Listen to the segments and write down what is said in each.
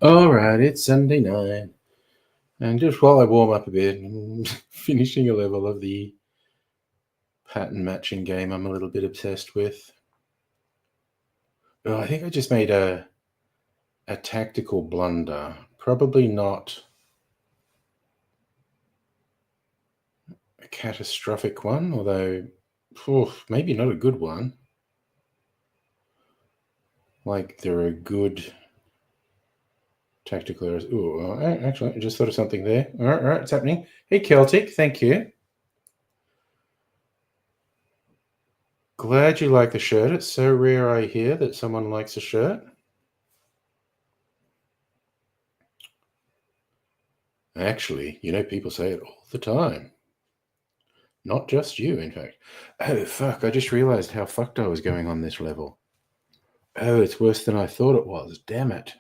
All right, it's Sunday night, and just while I warm up a bit, I'm finishing a level of the pattern matching game I'm a little bit obsessed with. Oh, I think I just made a tactical blunder. Probably not a catastrophic one, although maybe not a good one. Like there are good tactical errors. Oh, actually, I just thought of something there. All right, it's happening. Hey, Celtic, thank you. Glad you like the shirt. It's so rare I hear that someone likes a shirt. Actually, people say it all the time. Not just you, in fact. Oh, fuck, I just realized how fucked I was going on this level. Oh, it's worse than I thought it was. Damn it.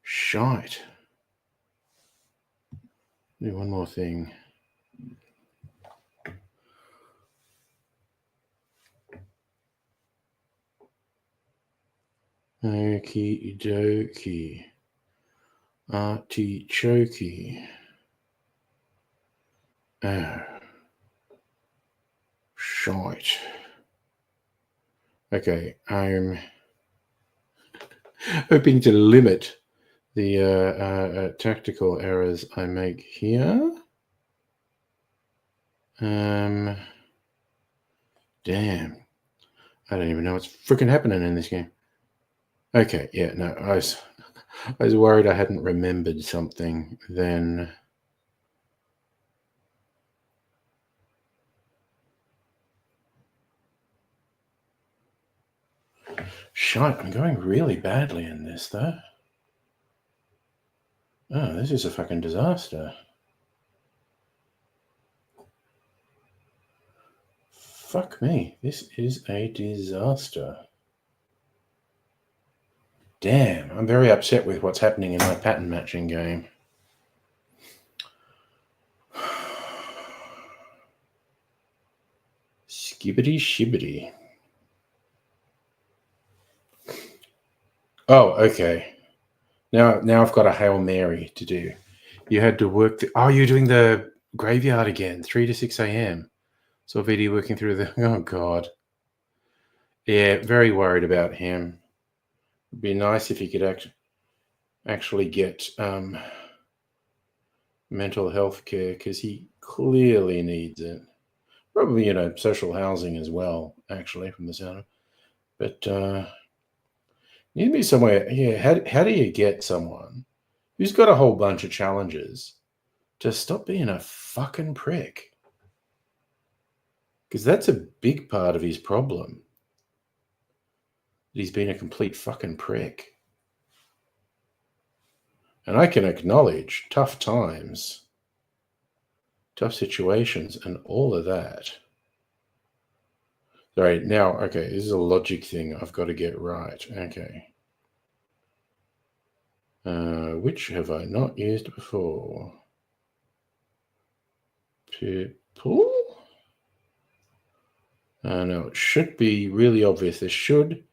Shite. Do one more thing. Okie dokie. Artichoke. Oh. Shite. Okay, I'm hoping to limit the tactical errors I make here. Damn. I don't even know what's freaking happening in this game. Okay, yeah, no, I was worried I hadn't remembered something then. Shite, I'm going really badly in this, though. Oh, this is a fucking disaster. Fuck me, this is a disaster. Damn, I'm very upset with what's happening in my pattern matching game. Skibbity shibbity. Oh, okay. Now I've got a Hail Mary to do. You had to work. You're doing the graveyard again, 3 to 6 a.m. So VD working through the. Oh God. Yeah, very worried about him. It'd be nice if he could actually get mental health care because he clearly needs it. Probably social housing as well. Actually, from the sound of it. But need to be somewhere. Yeah. How do you get someone who's got a whole bunch of challenges to stop being a fucking prick? Because that's a big part of his problem. He's been a complete fucking prick. And I can acknowledge tough times, tough situations, and all of that. Sorry, now, okay, this is a logic thing I've got to get right. Okay. Which have I not used before? People? No, it should be really obvious. There should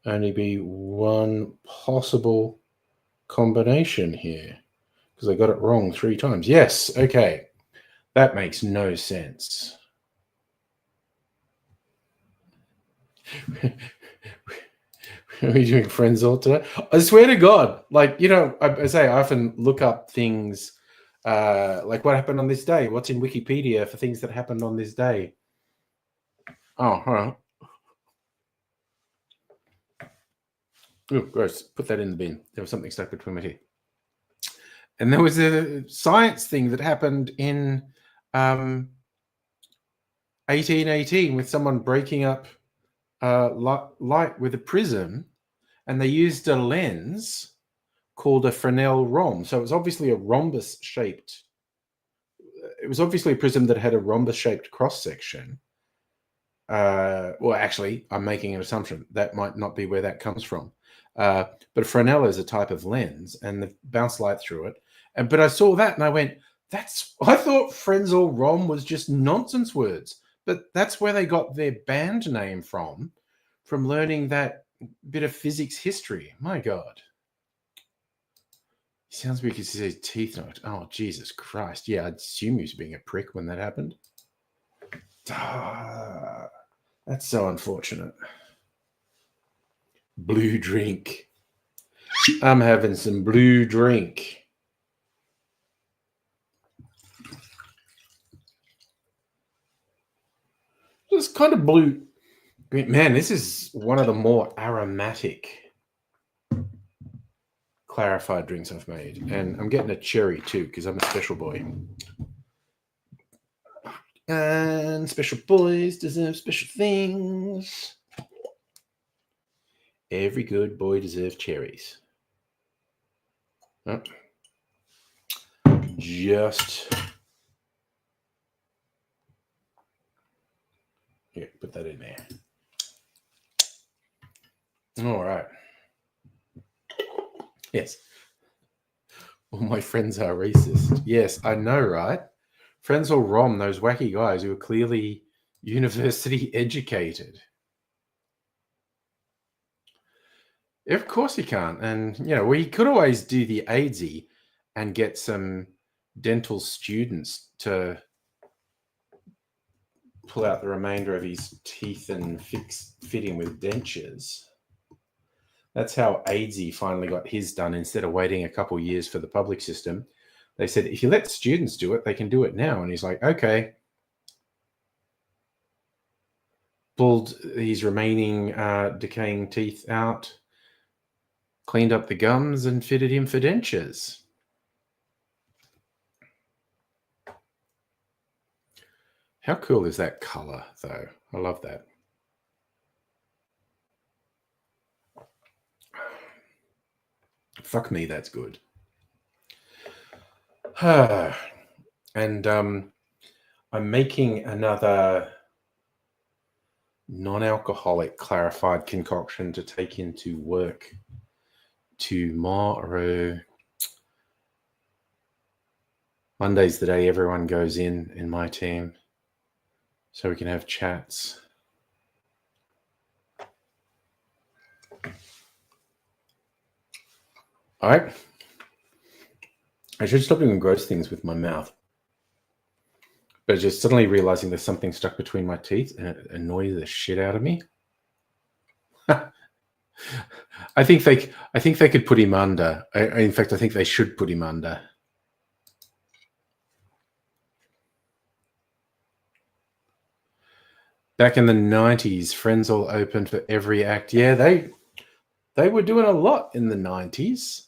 only be one possible combination here because I got it wrong 3 times. Yes, okay. That makes no sense. Are we doing Frenzal today? I swear to God, I say I often look up things like what happened on this day, what's in Wikipedia for things that happened on this day. Oh, hold on. Oh, gross. Put that in the bin. There was something stuck between my teeth. And there was a science thing that happened in 1818 with someone breaking up light with a prism and they used a lens called a Frenzal Rhomb. So it was obviously a rhombus-shaped. It was obviously a prism that had a rhombus-shaped cross-section. Well, actually, I'm making an assumption. That might not be where that comes from. But a Fresnel is a type of lens, and they bounce light through it. But I saw that, and I went, I thought Frenzal Rhomb was just nonsense words. But that's where they got their band name from learning that bit of physics history. My God. He sounds weird because his teeth knocked. Oh, Jesus Christ. Yeah, I'd assume he was being a prick when that happened. That's so unfortunate. Blue drink. I'm having some blue drink. It's kind of blue. Man, this is one of the more aromatic clarified drinks I've made. And I'm getting a cherry too, because I'm a special boy. And special boys deserve special things. Every good boy deserves cherries. Oh. Just... Yeah, put that in there. All right. Yes. All my friends are racist. Yes, I know, right? Frenzal Rhomb, those wacky guys who are clearly university educated. Of course he can't. And, we could always do the AIDSy and get some dental students to pull out the remainder of his teeth and fit him with dentures. That's how AIDSy finally got his done. Instead of waiting a couple of years for the public system, they said, if you let students do it, they can do it now. And he's like, okay. Pulled his remaining decaying teeth out, cleaned up the gums, and fitted him for dentures. How cool is that color, though? I love that. Fuck me, that's good. And I'm making another non-alcoholic clarified concoction to take into work tomorrow. Monday's the day everyone goes in my team, so we can have chats. All right. I should stop doing gross things with my mouth. But just suddenly realizing there's something stuck between my teeth, and it annoys the shit out of me. I think they could put him under. In fact, I think they should put him under. Back in the 90s, Frenzal opened for every act. Yeah, they were doing a lot in the 90s.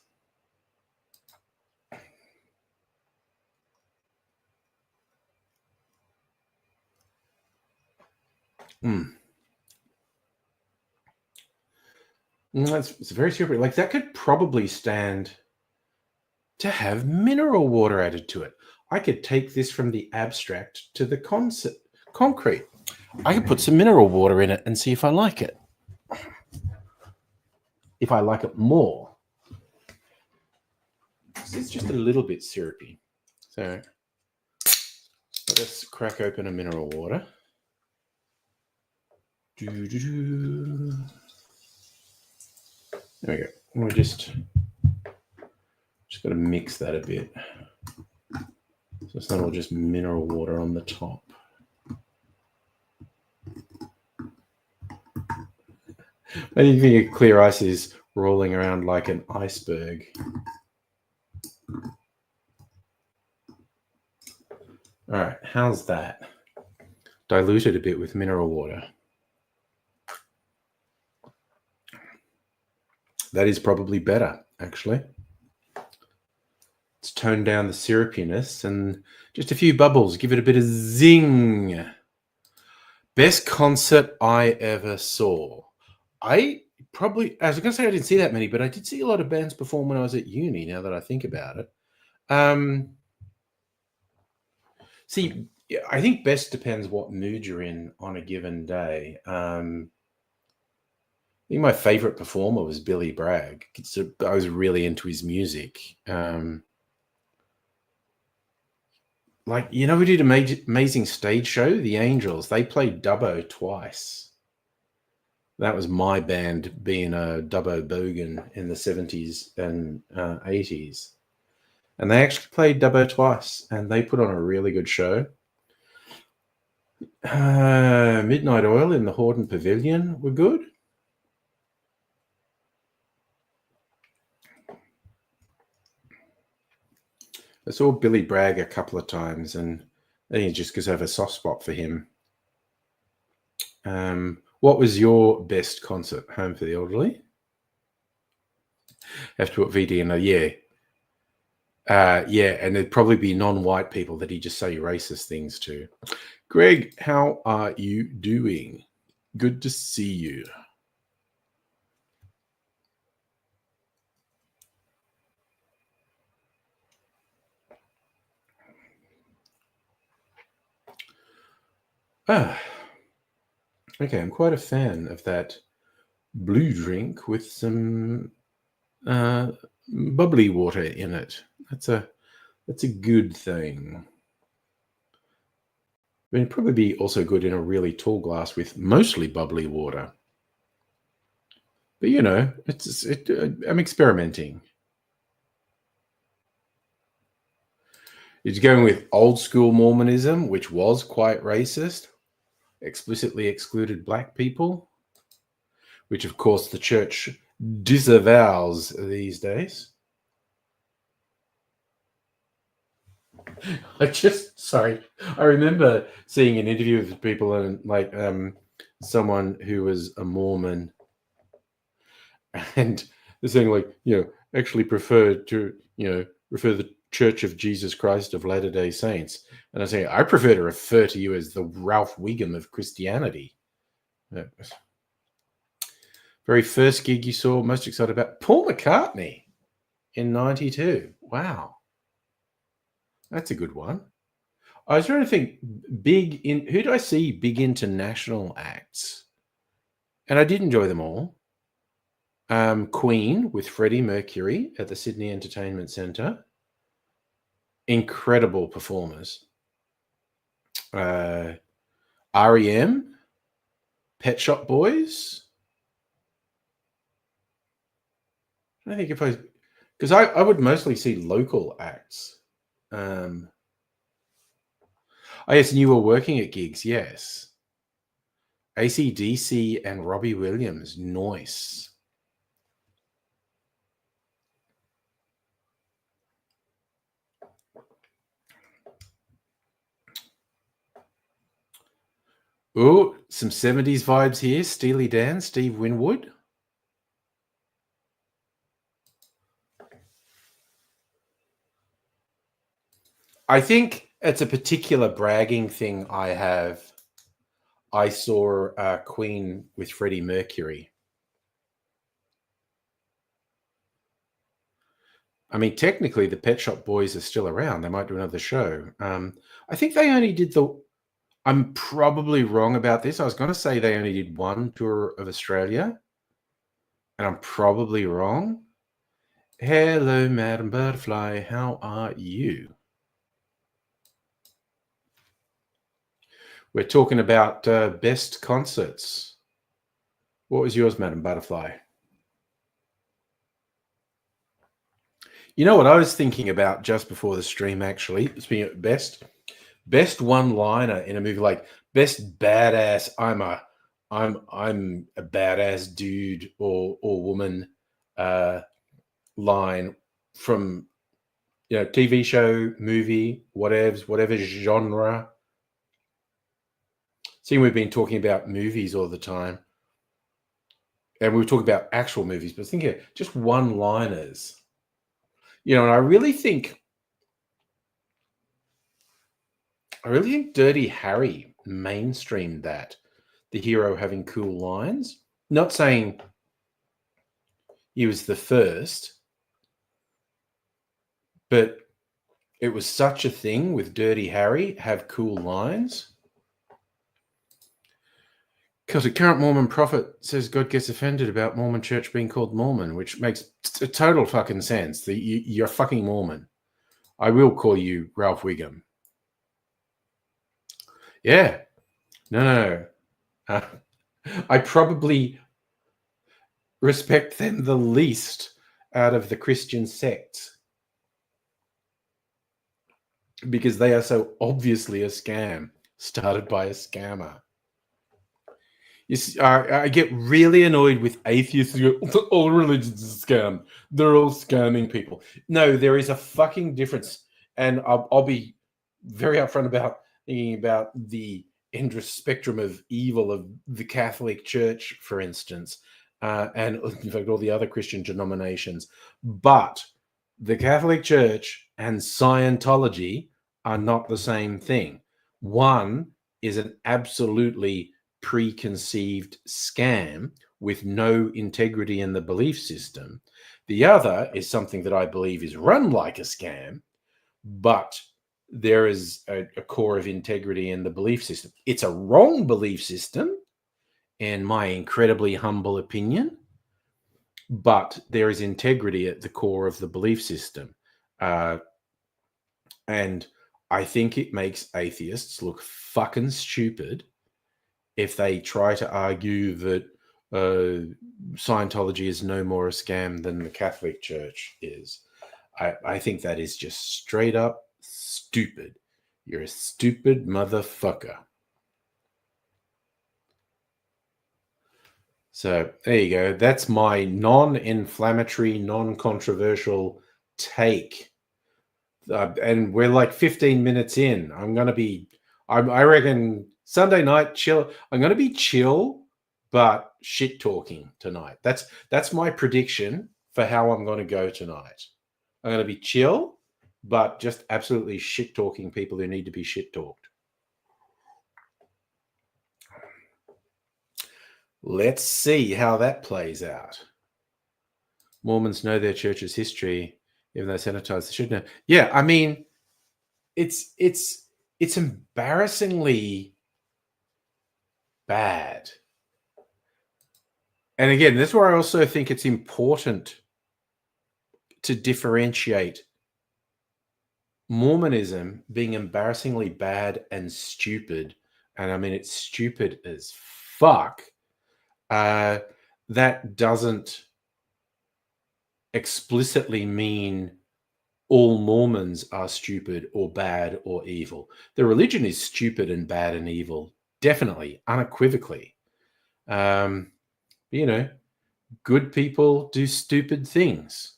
It's very super. Like, that could probably stand to have mineral water added to it. I could take this from the abstract to the concrete. I could put some mineral water in it and see if I like it. If I like it more. It's just a little bit syrupy. So let's crack open a mineral water. There we go. We're just got to mix that a bit. So it's not all just mineral water on the top. Anything clear ice is rolling around like an iceberg. All right, how's that? Dilute it a bit with mineral water. That is probably better, actually. Let's tone down the syrupiness and just a few bubbles. Give it a bit of zing. Best concert I ever saw. I probably, I was going to say I didn't see that many, but I did see a lot of bands perform when I was at uni, now that I think about it. See, yeah, I think best depends what mood you're in on a given day. I think my favorite performer was Billy Bragg. I was really into his music. Like, we did an amazing stage show, The Angels. They played Dubbo twice. That was my band being a Dubbo Bogan in the 70s and 80s. And they actually played Dubbo twice, and they put on a really good show. Midnight Oil in the Horden Pavilion were good. I saw Billy Bragg a couple of times, and I think it's just because I have a soft spot for him. What was your best concert? Home for the Elderly? Have to put VD in there. Yeah. Yeah, and there'd probably be non-white people that he'd just say racist things to. Greg, how are you doing? Good to see you. Okay, I'm quite a fan of that blue drink with some bubbly water in it. That's a good thing. It'd probably be also good in a really tall glass with mostly bubbly water. But I'm experimenting. It's going with old school Mormonism, which was quite racist, explicitly excluded black people, which of course the church disavows these days. I remember seeing an interview with people and like someone who was a Mormon, and they're saying like, actually prefer to, refer the Church of Jesus Christ of Latter-day Saints. And I say, I prefer to refer to you as the Ralph Wiggum of Christianity. Very first gig you saw, most excited about? Paul McCartney in 92. Wow. That's a good one. I was trying to think who do I see big international acts? And I did enjoy them all. Queen with Freddie Mercury at the Sydney Entertainment Centre. Incredible performers. REM, Pet Shop Boys. I think because I would mostly see local acts. Oh yes, and you were working at gigs, yes. AC/DC and Robbie Williams, nice. Oh, some 70s vibes here. Steely Dan, Steve Winwood. I think it's a particular bragging thing I have. I saw Queen with Freddie Mercury. I mean, technically, the Pet Shop Boys are still around. They might do another show. I think they only did I'm probably wrong about this. I was going to say they only did one tour of Australia, and I'm probably wrong. Hello, Madam Butterfly. How are you? We're talking about best concerts. What was yours, Madam Butterfly? You know what I was thinking about just before the stream, actually, speaking of best one-liner in a movie, like best badass, I'm a badass dude or woman line from TV show, movie, whatever genre. Seeing we've been talking about movies all the time, and we were talking about actual movies, but thinking just one-liners. And I really think Dirty Harry mainstreamed that, the hero having cool lines. Not saying he was the first, but it was such a thing with Dirty Harry, have cool lines. Because a current Mormon prophet says God gets offended about Mormon church being called Mormon, which makes total fucking sense. You're fucking Mormon. I will call you Ralph Wiggum. Yeah. No. I probably respect them the least out of the Christian sects because they are so obviously a scam started by a scammer. You see, I get really annoyed with atheists who go, all religions is a scam. They're all scamming people. No, there is a fucking difference. And I'll be very upfront about thinking about the endless spectrum of evil of the Catholic Church, for instance, and in fact, all the other Christian denominations. But the Catholic Church and Scientology are not the same thing. One is an absolutely preconceived scam with no integrity in the belief system. The other is something that I believe is run like a scam, but there is a core of integrity in the belief system. It's a wrong belief system, in my incredibly humble opinion, but there is integrity at the core of the belief system. And I think it makes atheists look fucking stupid if they try to argue that Scientology is no more a scam than the Catholic Church is. I think that is just straight up stupid. You're a stupid motherfucker. So there you go. That's my non-inflammatory, non-controversial take. And we're like 15 minutes in. I reckon Sunday night chill. I'm going to be chill, but shit talking tonight. That's my prediction for how I'm going to go tonight. I'm going to be chill, but just absolutely shit talking people who need to be shit talked. Let's see how that plays out. Mormons know their church's history, even though sanitized, they should know. Yeah, I mean, it's embarrassingly bad. And again, this is where I also think it's important to differentiate Mormonism being embarrassingly bad and stupid. And I mean, it's stupid as fuck. That doesn't explicitly mean all Mormons are stupid or bad or evil. The religion is stupid and bad and evil, definitely, unequivocally. Good people do stupid things.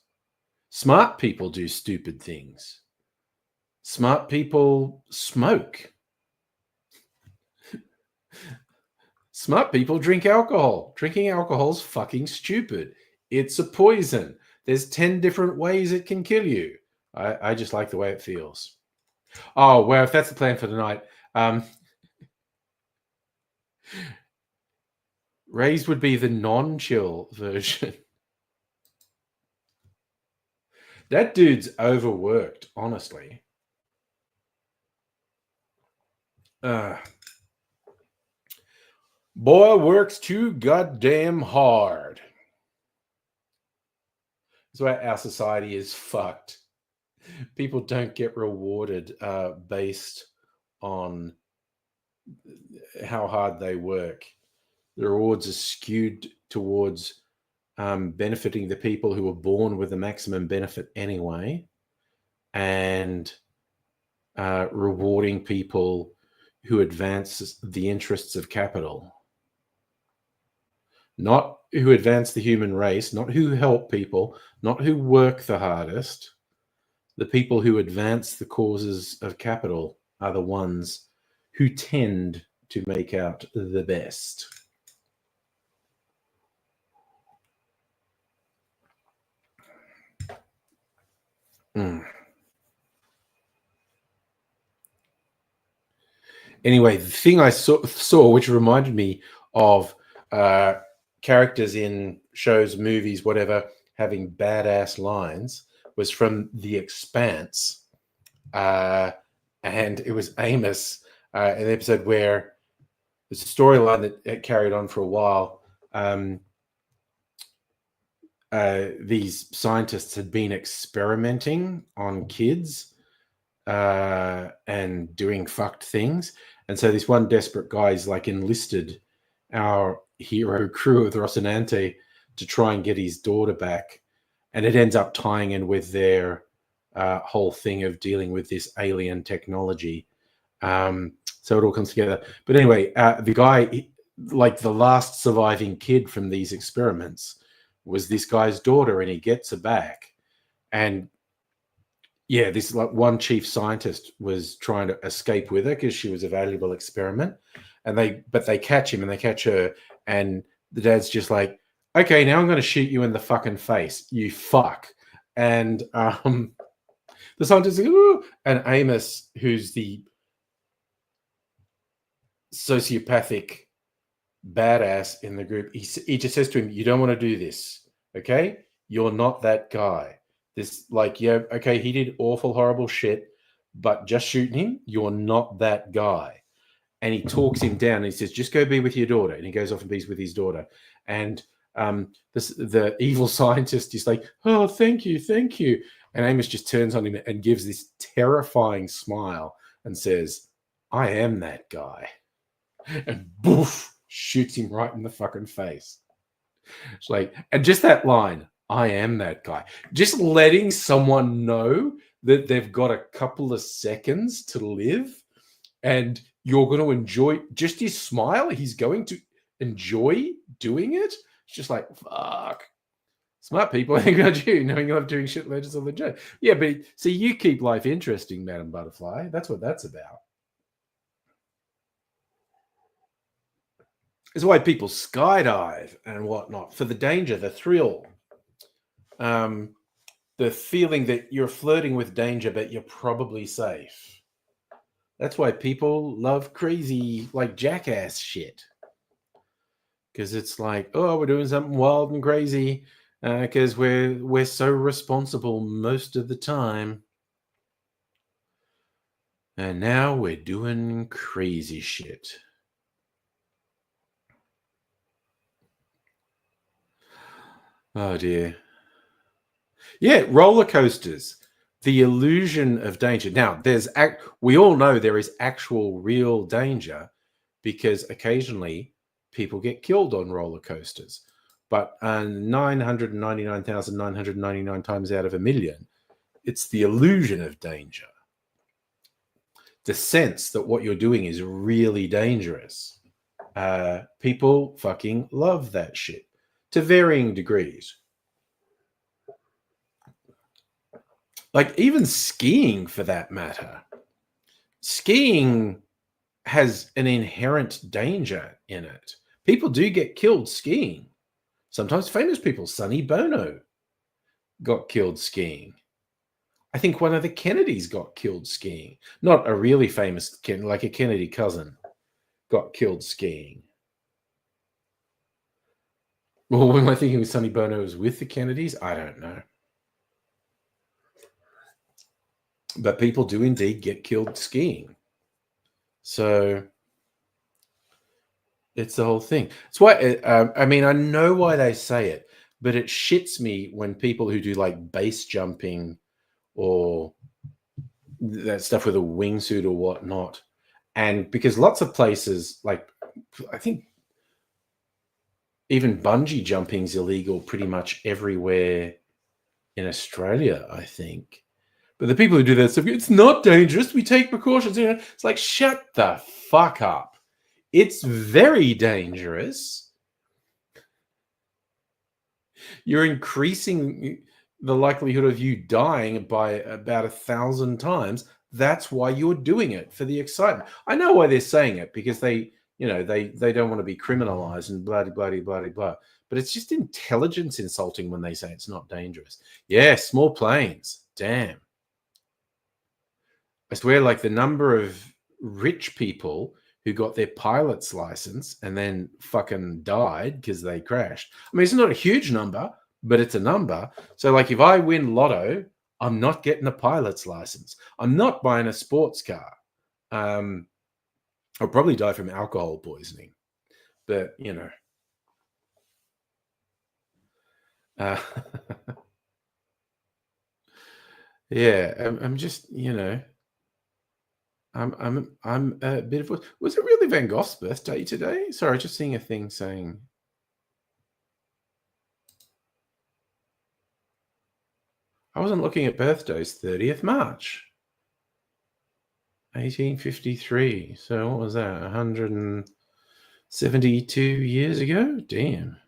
Smart people do stupid things. Smart people smoke. Smart people drink alcohol. Drinking alcohol is fucking stupid. It's a poison. There's 10 different ways it can kill you. I just like the way it feels. Oh, well, if that's the plan for tonight, Raised would be the non-chill version. That dude's overworked, honestly. Boy works too goddamn hard. That's why our society is fucked. People don't get rewarded based on how hard they work. The rewards are skewed towards benefiting the people who were born with the maximum benefit anyway, and rewarding people who advance the interests of capital. Not who advance the human race, not who help people, not who work the hardest. The people who advance the causes of capital are the ones who tend to make out the best. Anyway, the thing I saw, which reminded me of characters in shows, movies, whatever, having badass lines was from The Expanse. And it was Amos, an episode where it's a storyline that it carried on for a while. These scientists had been experimenting on kids and doing fucked things. And so this one desperate guy is like enlisted our hero crew of the Rocinante to try and get his daughter back. And it ends up tying in with their whole thing of dealing with this alien technology. So it all comes together. But anyway, the guy, like the last surviving kid from these experiments, was this guy's daughter, and he gets her back. And yeah, this like one chief scientist was trying to escape with her because she was a valuable experiment. And they catch him and they catch her, and the dad's just like, okay, now I'm going to shoot you in the fucking face, you fuck. And the scientist is like, ooh, and Amos, who's the sociopathic badass in the group, he just says to him, you don't want to do this, okay? You're not that guy. This, like, yeah, okay, he did awful, horrible shit, but just shooting him, you're not that guy. And he talks him down and he says, just go be with your daughter. And he goes off and be with his daughter. And the evil scientist is like, oh, thank you. And Amos just turns on him and gives this terrifying smile and says, I am that guy. And boof, shoots him right in the fucking face. It's like, and just that line, I am that guy. Just letting someone know that they've got a couple of seconds to live and you're going to enjoy just his smile. He's going to enjoy doing it. It's just like, fuck. Smart people ain't got you knowing you're doing shit legends of the joke. Yeah, but see, you keep life interesting, Madam Butterfly. That's what that's about. It's why people skydive and whatnot, for the danger, the thrill, the feeling that you're flirting with danger, but you're probably safe. That's why people love crazy, like jackass shit. Because it's like, oh, we're doing something wild and crazy because we're so responsible most of the time. And now we're doing crazy shit. Oh, dear. Yeah, roller coasters. The illusion of danger. Now, we all know there is actual real danger because occasionally people get killed on roller coasters. But 999,999 times out of a million, it's the illusion of danger. The sense that what you're doing is really dangerous. People fucking love that shit to varying degrees. Like even skiing, for that matter. Skiing has an inherent danger in it. People do get killed skiing. Sometimes famous people. Sonny Bono got killed skiing. I think one of the Kennedys got killed skiing. Not a really famous, like a Kennedy cousin, got killed skiing. Well, when am I thinking Sonny Bono was with the Kennedys? I don't know. But people do indeed get killed skiing. So it's the whole thing. It's why, I mean, I know why they say it, but it shits me when people who do like base jumping or that stuff with a wingsuit or whatnot. And because lots of places, like, I think even bungee jumping's illegal pretty much everywhere in Australia, I think. But the people who do that stuff, it's not dangerous. We take precautions. You know, it's like, shut the fuck up. It's very dangerous. You're increasing the likelihood of you dying by about 1,000 times. That's why you're doing it, for the excitement. I know why they're saying it, because they don't want to be criminalized and blah, blah, blah, blah, blah. But it's just intelligence insulting when they say it's not dangerous. Yeah, small planes. Damn. I swear, like the number of rich people who got their pilot's license and then fucking died because they crashed. I mean, it's not a huge number, but it's a number. So like if I win lotto, I'm not getting a pilot's license. I'm not buying a sports car. I'll probably die from alcohol poisoning, but uh, yeah, I'm just, I'm a bit of was it really Van Gogh's birthday today? Sorry, just seeing a thing saying I wasn't looking at birthdays. 30th March, 1853. So what was that? 172 years ago? Damn.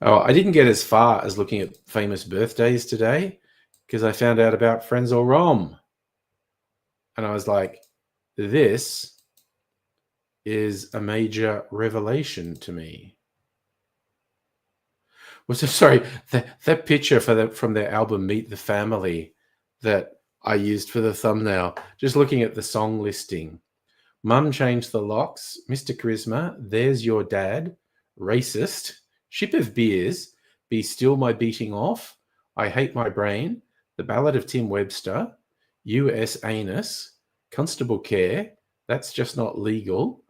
Oh, I didn't get as far as looking at famous birthdays today because I found out about Frenzal Rhomb. And I was like, this is a major revelation to me. Was sorry, that picture from their album Meet the Family that I used for the thumbnail, just looking at the song listing. Mum changed the locks, Mr. Charisma, There's Your Dad, Racist, Ship of Beers, Be Still My Beating Off, I Hate My Brain, The Ballad of Tim Webster, US Anus, Constable Care, That's Just Not Legal,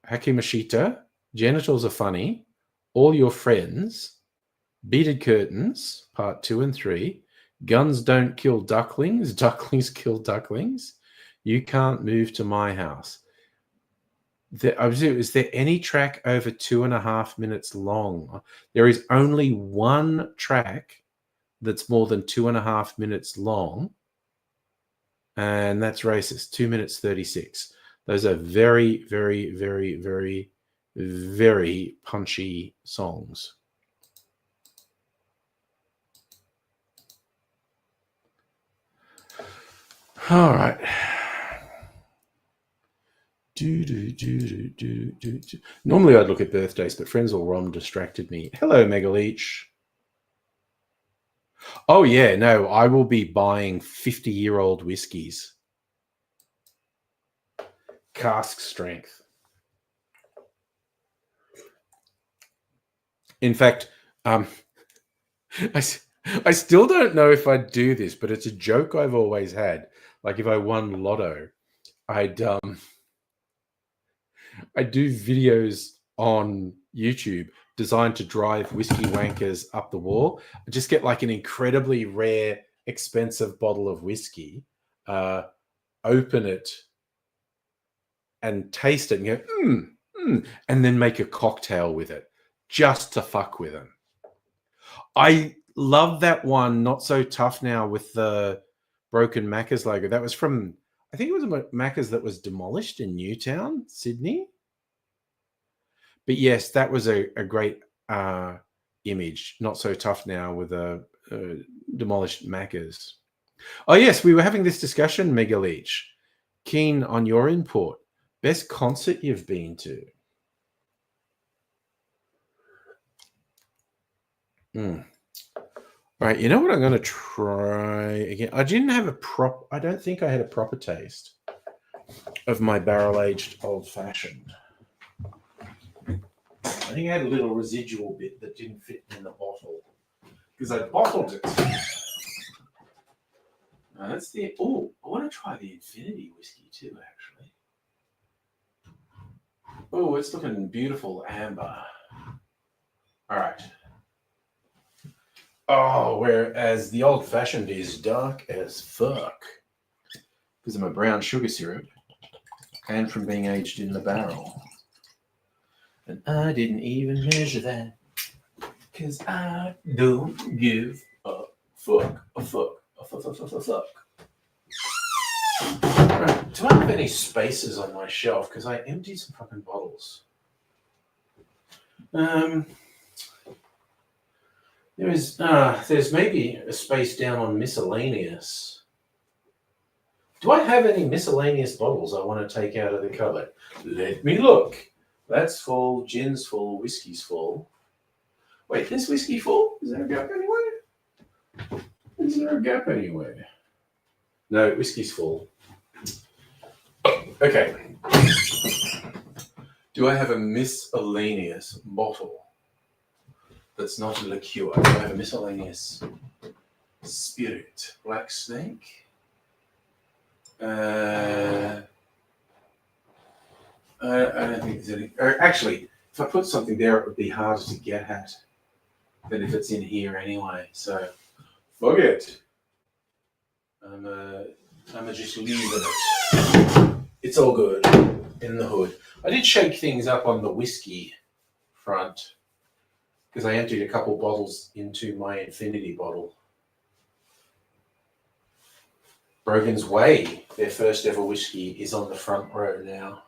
Hakimashita, Genitals Are Funny, All Your Friends, Beaded Curtains, Part 2 and 3, Guns Don't Kill Ducklings, Ducklings Kill Ducklings, You Can't Move to My House. Is there any track over 2.5 minutes long? There is only one track that's more than 2.5 minutes long, and that's Racist, 2 minutes 36. Those are very, very, very, very, very punchy songs. All right. Normally I'd look at birthdays, but Frenzal Rhomb distracted me. Hello, Megaleech. Oh, yeah, no, I will be buying 50-year-old whiskies. Cask strength. In fact, I still don't know if I'd do this, but it's a joke I've always had. Like if I won lotto, I'd do videos on YouTube designed to drive whiskey wankers up the wall. I just get like an incredibly rare, expensive bottle of whiskey, open it and taste it and go, and then make a cocktail with it just to fuck with them. I love that one, Not So Tough Now, with the broken Macca's logo. That was from, I think it was a Macca's that was demolished in Newtown, Sydney. But yes, that was a great image. Not So Tough Now with a demolished Macca's. Oh yes, we were having this discussion, Mega Leech. Keen on your input. Best concert you've been to? All right, you know what I'm going to try again? I don't think I had a proper taste of my barrel-aged old-fashioned. I think I had a little residual bit that didn't fit in the bottle because I bottled it. That's the. Oh, I want to try the Infinity whiskey too, actually. Oh, it's looking beautiful amber. All right. Oh, whereas the old-fashioned is dark as fuck because of my brown sugar syrup and from being aged in the barrel. And I didn't even measure that because I don't give a fuck. Right. Do I have any spaces on my shelf? Because I emptied some fucking bottles. There's maybe a space down on miscellaneous. Do I have any miscellaneous bottles I want to take out of the cupboard? Let me look. That's full, gin's full, whiskey's full. Wait, this whiskey full? Is there a gap anywhere? Is there a gap anywhere? No, whiskey's full. Okay. Do I have a miscellaneous bottle that's not a liqueur? Do I have a miscellaneous spirit? Black Snake? I don't think there's any. Actually, if I put something there, it would be harder to get at than if it's in here anyway. So, fuck it. I'm just leaving it. It's all good in the hood. I did shake things up on the whiskey front because I emptied a couple bottles into my infinity bottle. Brogan's Way, their first ever whiskey, is on the front row now.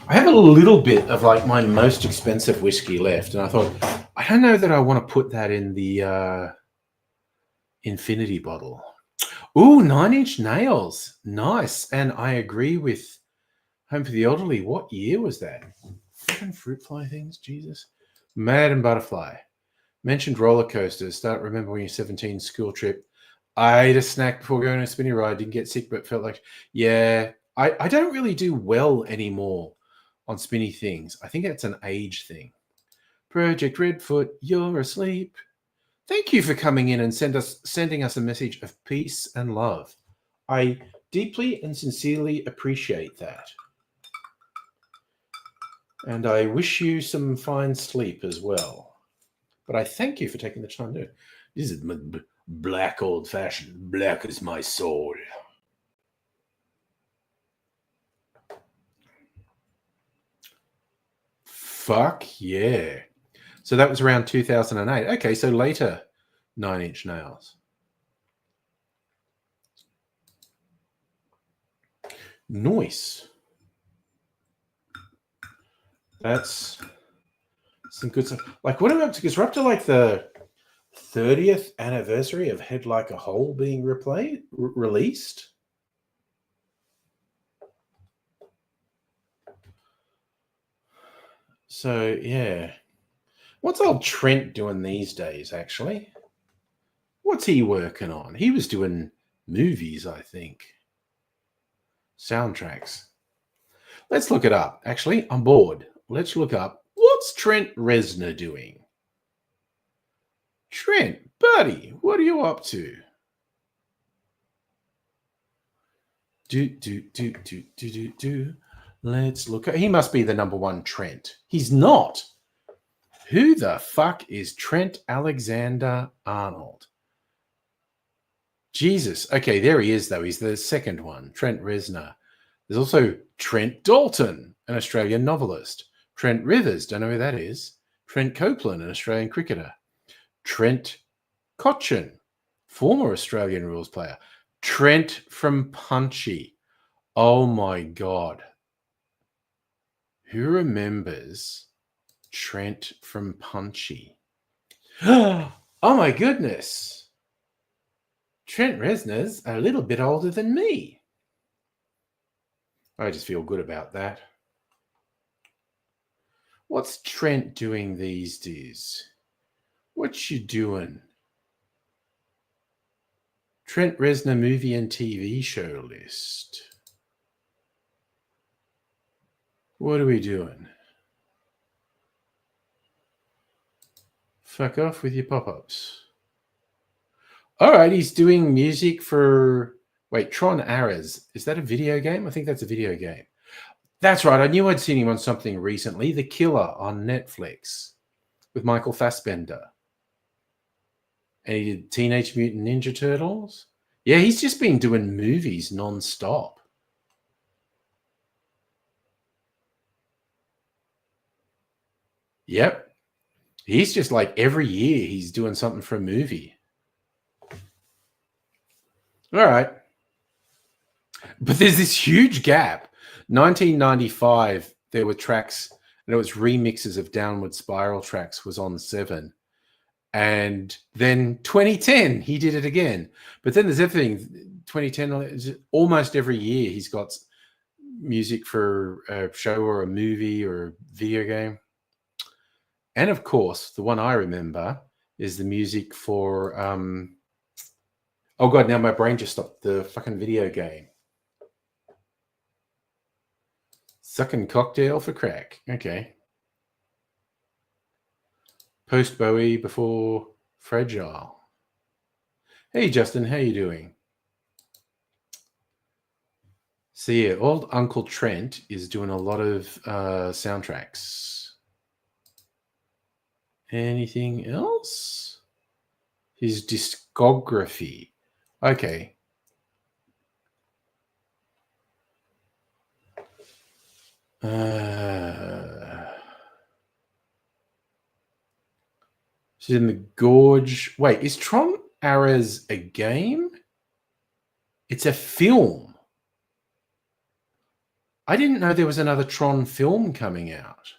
I have a little bit of like my most expensive whiskey left, and I thought, I don't know that I want to put that in the infinity bottle. Ooh, 9 Inch Nails. Nice. And I agree with Home for the Elderly. What year was that? Fucking fruit fly things, Jesus. Mad and Butterfly. Mentioned roller coasters. Start remember when you're 17, school trip. I ate a snack before going on a spinny ride. Didn't get sick, but felt like, yeah, I don't really do well anymore on spinny things. I think it's an age thing. Project Redfoot, you're asleep. Thank you for coming in and sending us a message of peace and love. I deeply and sincerely appreciate that. And I wish you some fine sleep as well. But I thank you for taking the time to do it. This is black old-fashioned. Black is my soul. Fuck yeah. So that was around 2008. Okay, so later 9 Inch Nails. Nice. That's some good stuff. Like, what are we up to? Because we're up to like the 30th anniversary of Head Like a Hole being released. So, yeah. What's old Trent doing these days, actually? What's he working on? He was doing movies, I think. Soundtracks. Let's look it up. Actually, I'm bored. Let's look up. What's Trent Reznor doing? Trent, buddy, what are you up to? Do. Let's look at. He must be the number one Trent. He's not. Who the fuck is Trent Alexander Arnold? Jesus. Okay, there he is, though. He's the second one, Trent Reznor. There's also Trent Dalton, an Australian novelist. Trent Rivers, don't know who that is. Trent Copeland, an Australian cricketer. Trent Cotchin, former Australian rules player. Trent from Punchy. Oh my God. Who remembers Trent from Punchy? Oh my goodness. Trent Reznor's a little bit older than me. I just feel good about that. What's Trent doing these days? What you doing? Trent Reznor movie and TV show list. What are we doing? Fuck off with your pop-ups. All right, he's doing music for... Wait, Tron Arras. Is that a video game? I think that's a video game. That's right. I knew I'd seen him on something recently. The Killer on Netflix with Michael Fassbender. And he did Teenage Mutant Ninja Turtles. Yeah, he's just been doing movies non-stop. Yep. He's just like every year he's doing something for a movie. All right. But there's this huge gap. 1995, there were tracks, and it was remixes of Downward Spiral tracks was on 7. And then 2010, he did it again. But then there's everything. 2010, almost every year he's got music for a show or a movie or a video game. And of course, the one I remember is the music for, oh God, now my brain just stopped, the fucking video game. Sucking cocktail for crack. Okay. Post Bowie before Fragile. Hey, Justin, how you doing? So yeah, old Uncle Trent is doing a lot of soundtracks. Anything else? His discography. Okay. She's in the Gorge. Wait, is Tron Ares a game? It's a film. I didn't know there was another Tron film coming out.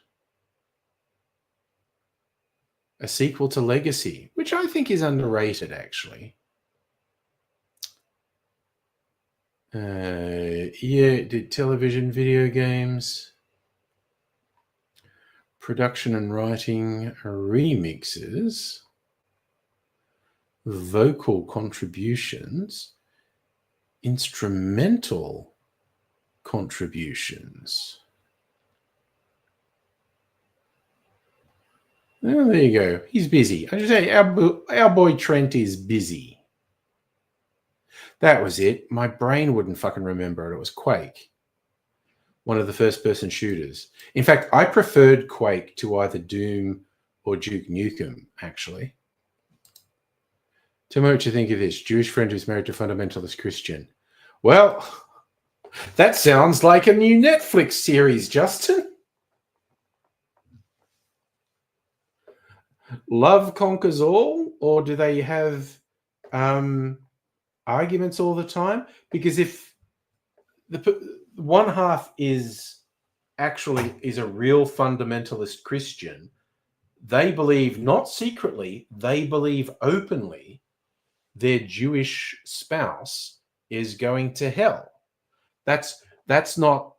A sequel to Legacy, which I think is underrated, actually. Yeah, did television, video games, production and writing, remixes, vocal contributions, instrumental contributions. Oh, there you go. He's busy. I just say our boy Trent is busy. That was it. My brain wouldn't fucking remember it. It was Quake. One of the first-person shooters. In fact, I preferred Quake to either Doom or Duke Nukem, actually. Tell me what you think of this. Jewish friend who's married to fundamentalist Christian. Well, that sounds like a new Netflix series, Justin. Love conquers all, or do they have arguments all the time? Because if the one half is a real fundamentalist Christian, they believe not secretly, they believe openly their Jewish spouse is going to hell. That's not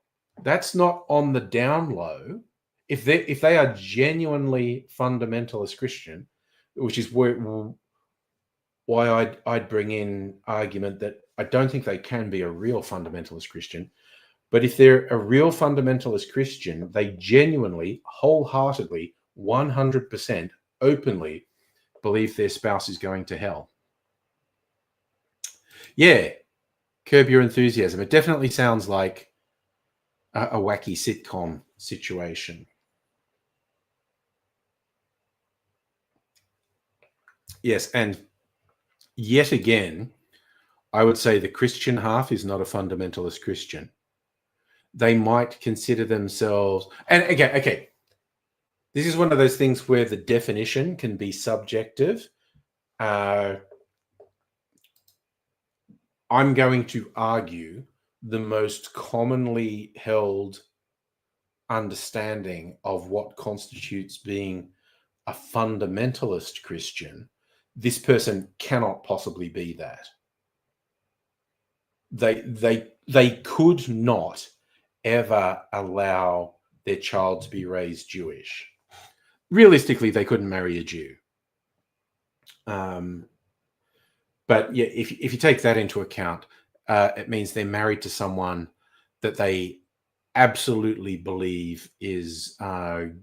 on the down low. If they are genuinely fundamentalist Christian, which is why I'd bring in argument that I don't think they can be a real fundamentalist Christian, but if they're a real fundamentalist Christian, they genuinely, wholeheartedly, 100% openly believe their spouse is going to hell. Yeah, Curb Your Enthusiasm. It definitely sounds like a wacky sitcom situation. Yes, and yet again, I would say the Christian half is not a fundamentalist Christian. They might consider themselves, and again, okay, this is one of those things where the definition can be subjective. I'm going to argue the most commonly held understanding of what constitutes being a fundamentalist Christian. This person cannot possibly be that. They could not ever allow their child to be raised Jewish. Realistically, they couldn't marry a Jew. But yeah, if you take that into account, it means they're married to someone that they absolutely believe is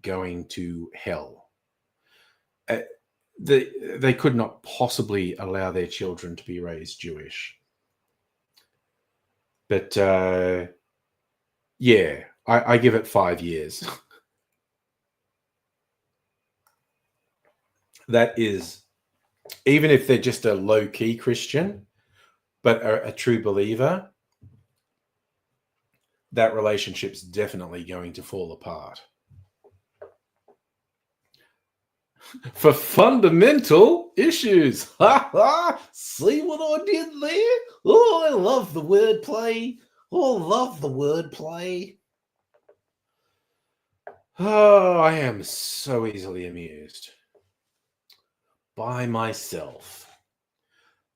going to hell. They could not possibly allow their children to be raised Jewish. But yeah, I give it 5 years. That is, even if they're just a low-key Christian, but a true believer, that relationship's definitely going to fall apart. For fundamental issues. See what I did there? Oh, I love the wordplay. Oh, love the wordplay. Oh, I am so easily amused. By myself.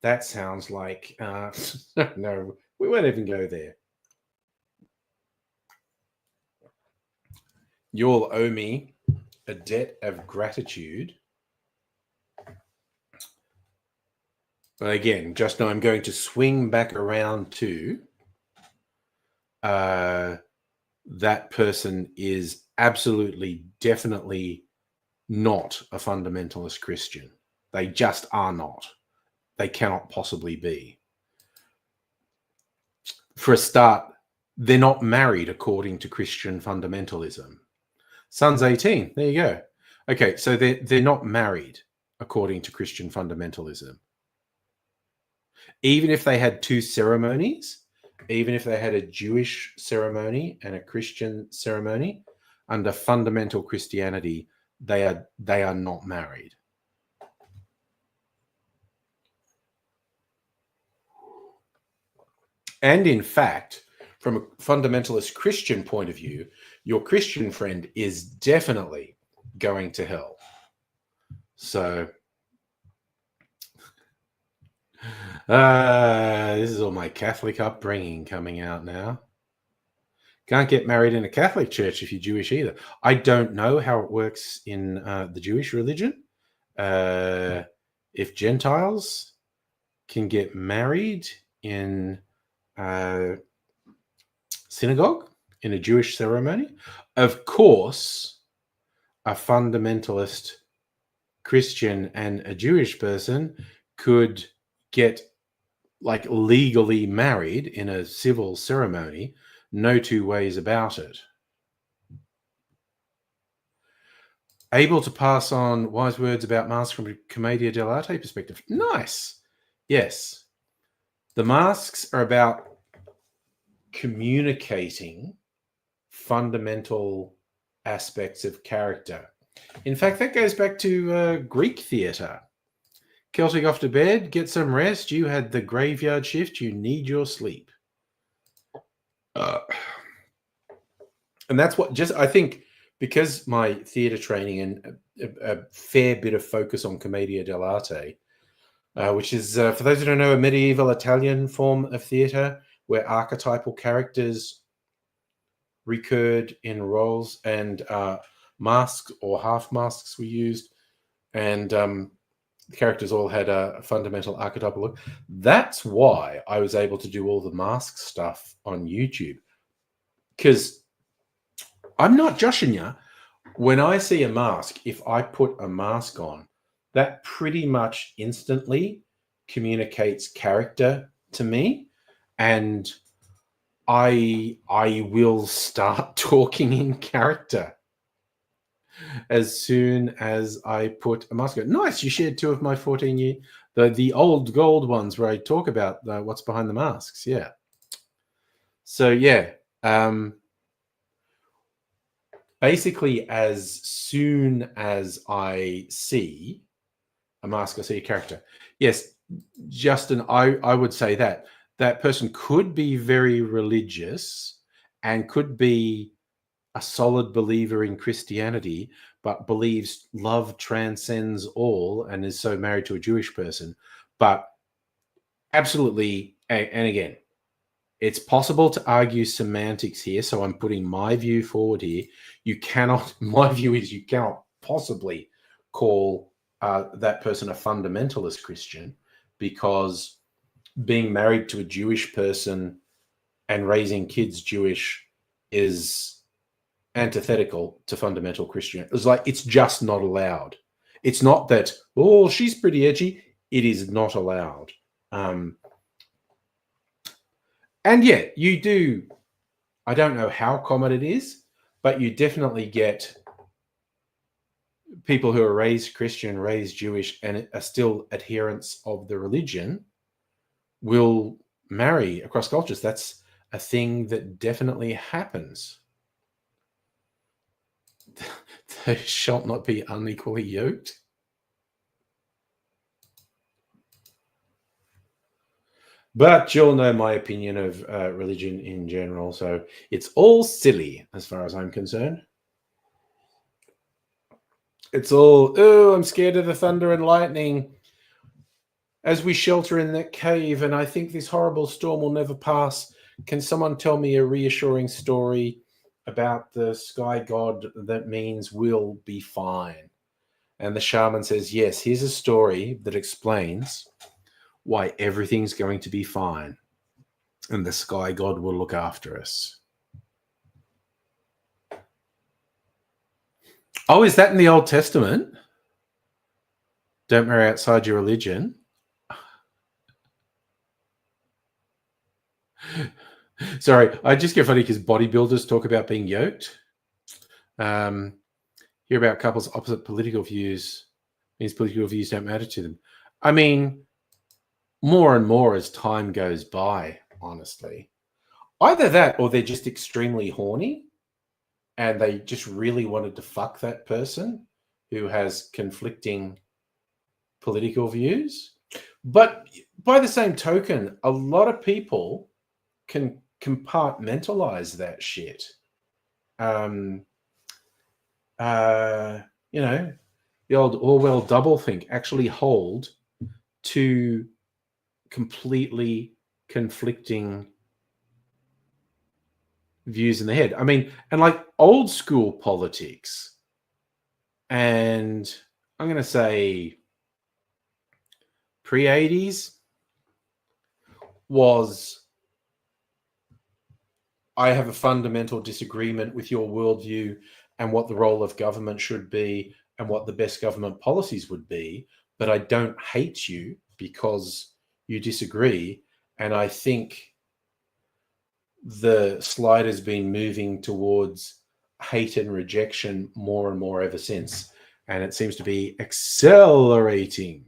That sounds like... no, we won't even go there. You'll owe me a debt of gratitude. But again, just know I'm going to swing back around to that person is absolutely, definitely not a fundamentalist Christian. They just are not. They cannot possibly be. For a start, they're not married according to Christian fundamentalism. Son's 18. There you go. Okay, so they're not married according to Christian fundamentalism. Even if they had two ceremonies, even if they had a Jewish ceremony and a Christian ceremony, under fundamental Christianity, they are not married. And in fact, from a fundamentalist Christian point of view, your Christian friend is definitely going to hell. So this is all my Catholic upbringing coming out now. Can't get married in a Catholic church if you're Jewish either. I don't know how it works in the Jewish religion. If Gentiles can get married in synagogue, in a Jewish ceremony, of course, a fundamentalist Christian and a Jewish person could get like legally married in a civil ceremony. No two ways about it. Able to pass on wise words about masks from a commedia dell'arte perspective. Nice. Yes. The masks are about communicating fundamental aspects of character. In fact, that goes back to Greek theatre. Celtic off to bed, get some rest. You had the graveyard shift. You need your sleep. And that's what I think, because my theatre training and a fair bit of focus on commedia dell'arte, which is, for those who don't know, a medieval Italian form of theatre where archetypal characters recurred in roles and masks or half masks were used, and the characters all had a fundamental archetypal look. That's why I was able to do all the mask stuff on YouTube, because I'm not joshing you. When I see a mask, if I put a mask on, that pretty much instantly communicates character to me, and I will start talking in character as soon as I put a mask on. Nice, you shared two of my 14-year, the old gold ones where I talk about what's behind the masks. Yeah. So yeah, basically, as soon as I see a mask, I see a character. Yes, Justin, I would say that person could be very religious and could be a solid believer in Christianity, but believes love transcends all and is so married to a Jewish person. But absolutely, and again, it's possible to argue semantics here, so I'm putting my view forward here. My view is you cannot possibly call that person a fundamentalist Christian, because being married to a Jewish person and raising kids Jewish is antithetical to fundamental Christianity. It's just not allowed. It's not that, oh, she's pretty edgy. It is not allowed. And yeah, you do. I don't know how common it is, but you definitely get people who are raised Christian, raised Jewish, and are still adherents of the religion will marry across cultures. That's a thing that definitely happens. They shall not be unequally yoked. But you'll know my opinion of religion in general, so it's all silly as far as I'm concerned. It's all, oh, I'm scared of the thunder and lightning as we shelter in that cave, and I think this horrible storm will never pass. Can someone tell me a reassuring story about the sky god that means we'll be fine? And the shaman says, yes, here's a story that explains why everything's going to be fine and the sky god will look after us. Oh, is that in the Old Testament? Don't marry outside your religion. Sorry, I just get funny because bodybuilders talk about being yoked. Hear about couples opposite political views means political views don't matter to them. I mean, more and more as time goes by, honestly. Either that or they're just extremely horny and they just really wanted to fuck that person who has conflicting political views. But by the same token, a lot of people can compartmentalize that shit. Um, you know, the old Orwell doublethink, actually hold two completely conflicting views in the head. I mean, and like old school politics, and I'm going to say pre-80s was, I have a fundamental disagreement with your worldview and what the role of government should be and what the best government policies would be, but I don't hate you because you disagree. And I think the slide has been moving towards hate and rejection more and more ever since. And it seems to be accelerating.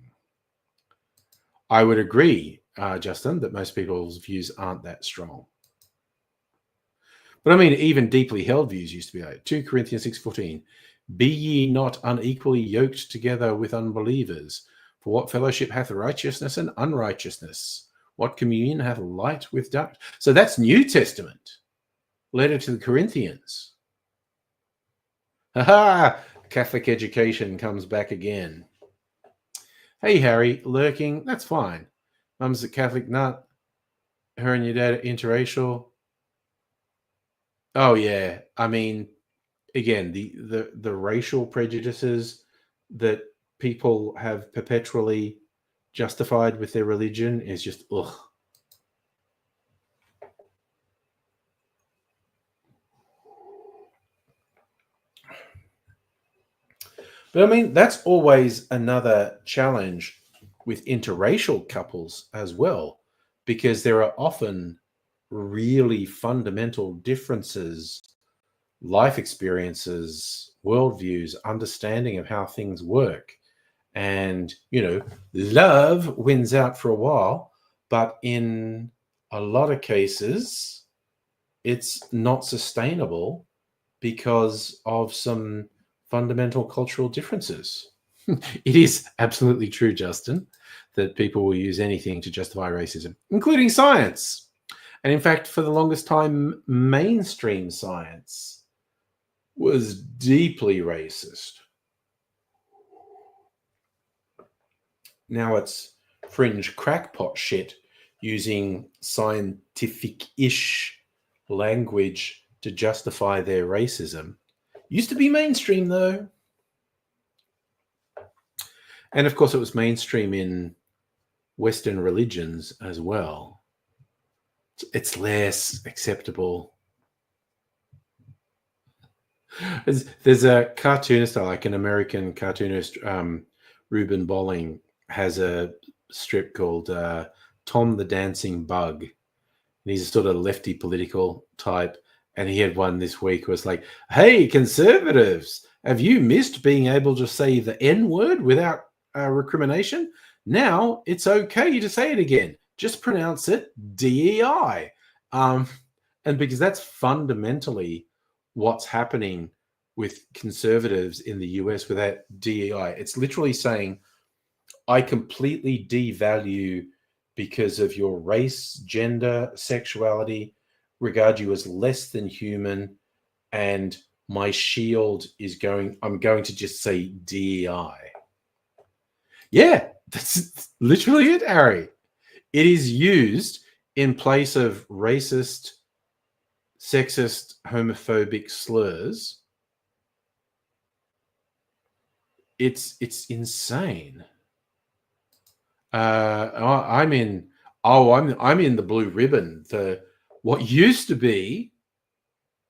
I would agree, Justin, that most people's views aren't that strong. But I mean, even deeply held views used to be like 2 Corinthians 6:14. Be ye not unequally yoked together with unbelievers. For what fellowship hath righteousness and unrighteousness? What communion hath light with dark? So that's New Testament. Letter to the Corinthians. Ha! Catholic education comes back again. Hey, Harry, lurking. That's fine. Mum's a Catholic nut. Her and your dad are interracial. Oh, yeah. I mean, again, the racial prejudices that people have perpetually justified with their religion is just ugh. But I mean, that's always another challenge with interracial couples as well, because there are often really fundamental differences, life experiences, worldviews, understanding of how things work. And, love wins out for a while, but in a lot of cases, it's not sustainable because of some fundamental cultural differences. It is absolutely true, Justin, that people will use anything to justify racism, including science. And in fact, for the longest time, mainstream science was deeply racist. Now it's fringe crackpot shit using scientific-ish language to justify their racism. Used to be mainstream, though. And of course, it was mainstream in Western religions as well. It's less acceptable. There's a cartoonist, like an American cartoonist, Reuben Bolling, has a strip called Tom the Dancing Bug. And he's a sort of lefty political type. And he had one this week where it's like, hey, conservatives, have you missed being able to say the N word without recrimination? Now it's okay to say it again. Just pronounce it DEI. And because that's fundamentally what's happening with conservatives in the US with that DEI. It's literally saying, I completely devalue because of your race, gender, sexuality, regard you as less than human, and my shield is I'm going to just say DEI. Yeah, that's literally it, Harry. It is used in place of racist, sexist, homophobic slurs. It's insane. I'm in the blue ribbon. What used to be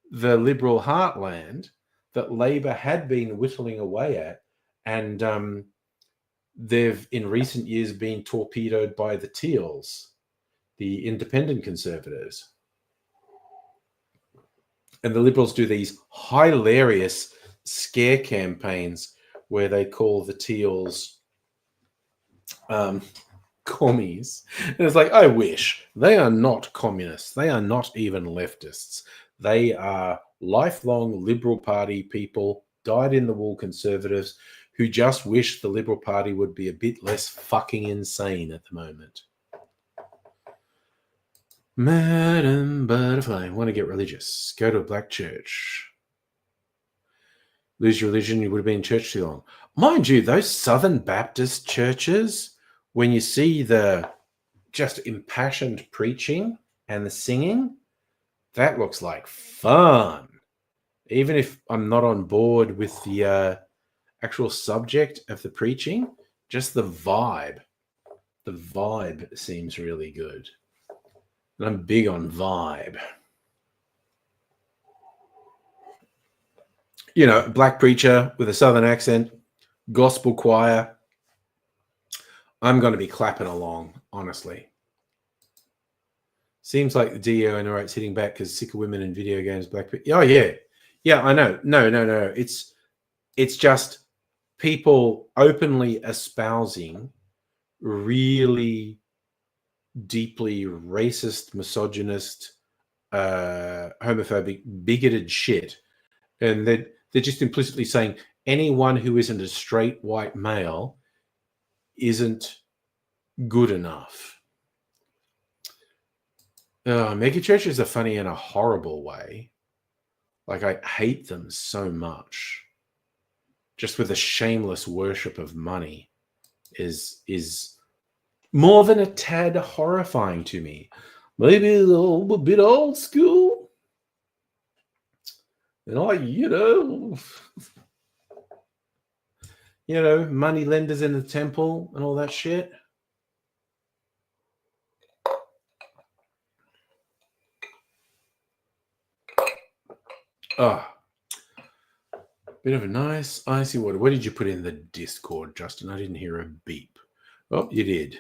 the liberal heartland, that Labor had been whittling away at, and they've in recent years been torpedoed by the Teals, the independent Conservatives. And the Liberals do these hilarious scare campaigns where they call the Teals commies. And it's like, I wish. They are not communists. They are not even leftists. They are lifelong Liberal Party people, dyed-in-the-wool conservatives who just wish the Liberal Party would be a bit less fucking insane at the moment. Madam Butterfly, want to get religious? Go to a black church. Lose your religion, you would have been in church too long. Mind you, those Southern Baptist churches, when you see the just impassioned preaching and the singing, that looks like fun. Even if I'm not on board with the actual subject of the preaching, just the vibe. The vibe seems really good. And I'm big on vibe. You know, black preacher with a Southern accent, gospel choir. I'm going to be clapping along, honestly. Seems like the DO narrates hitting back because sick of women in video games. Black people. Oh, yeah. Yeah, I know. No. It's just people openly espousing really deeply racist, misogynist, homophobic, bigoted shit. And they're just implicitly saying anyone who isn't a straight white male isn't good enough. Mega churches are funny in a horrible way. Like, I hate them so much. Just with a shameless worship of money is more than a tad horrifying to me. Maybe a bit old school. And money lenders in the temple and all that shit. Bit of a nice icy water. What did you put in the Discord, Justin? I didn't hear a beep. Oh, you did.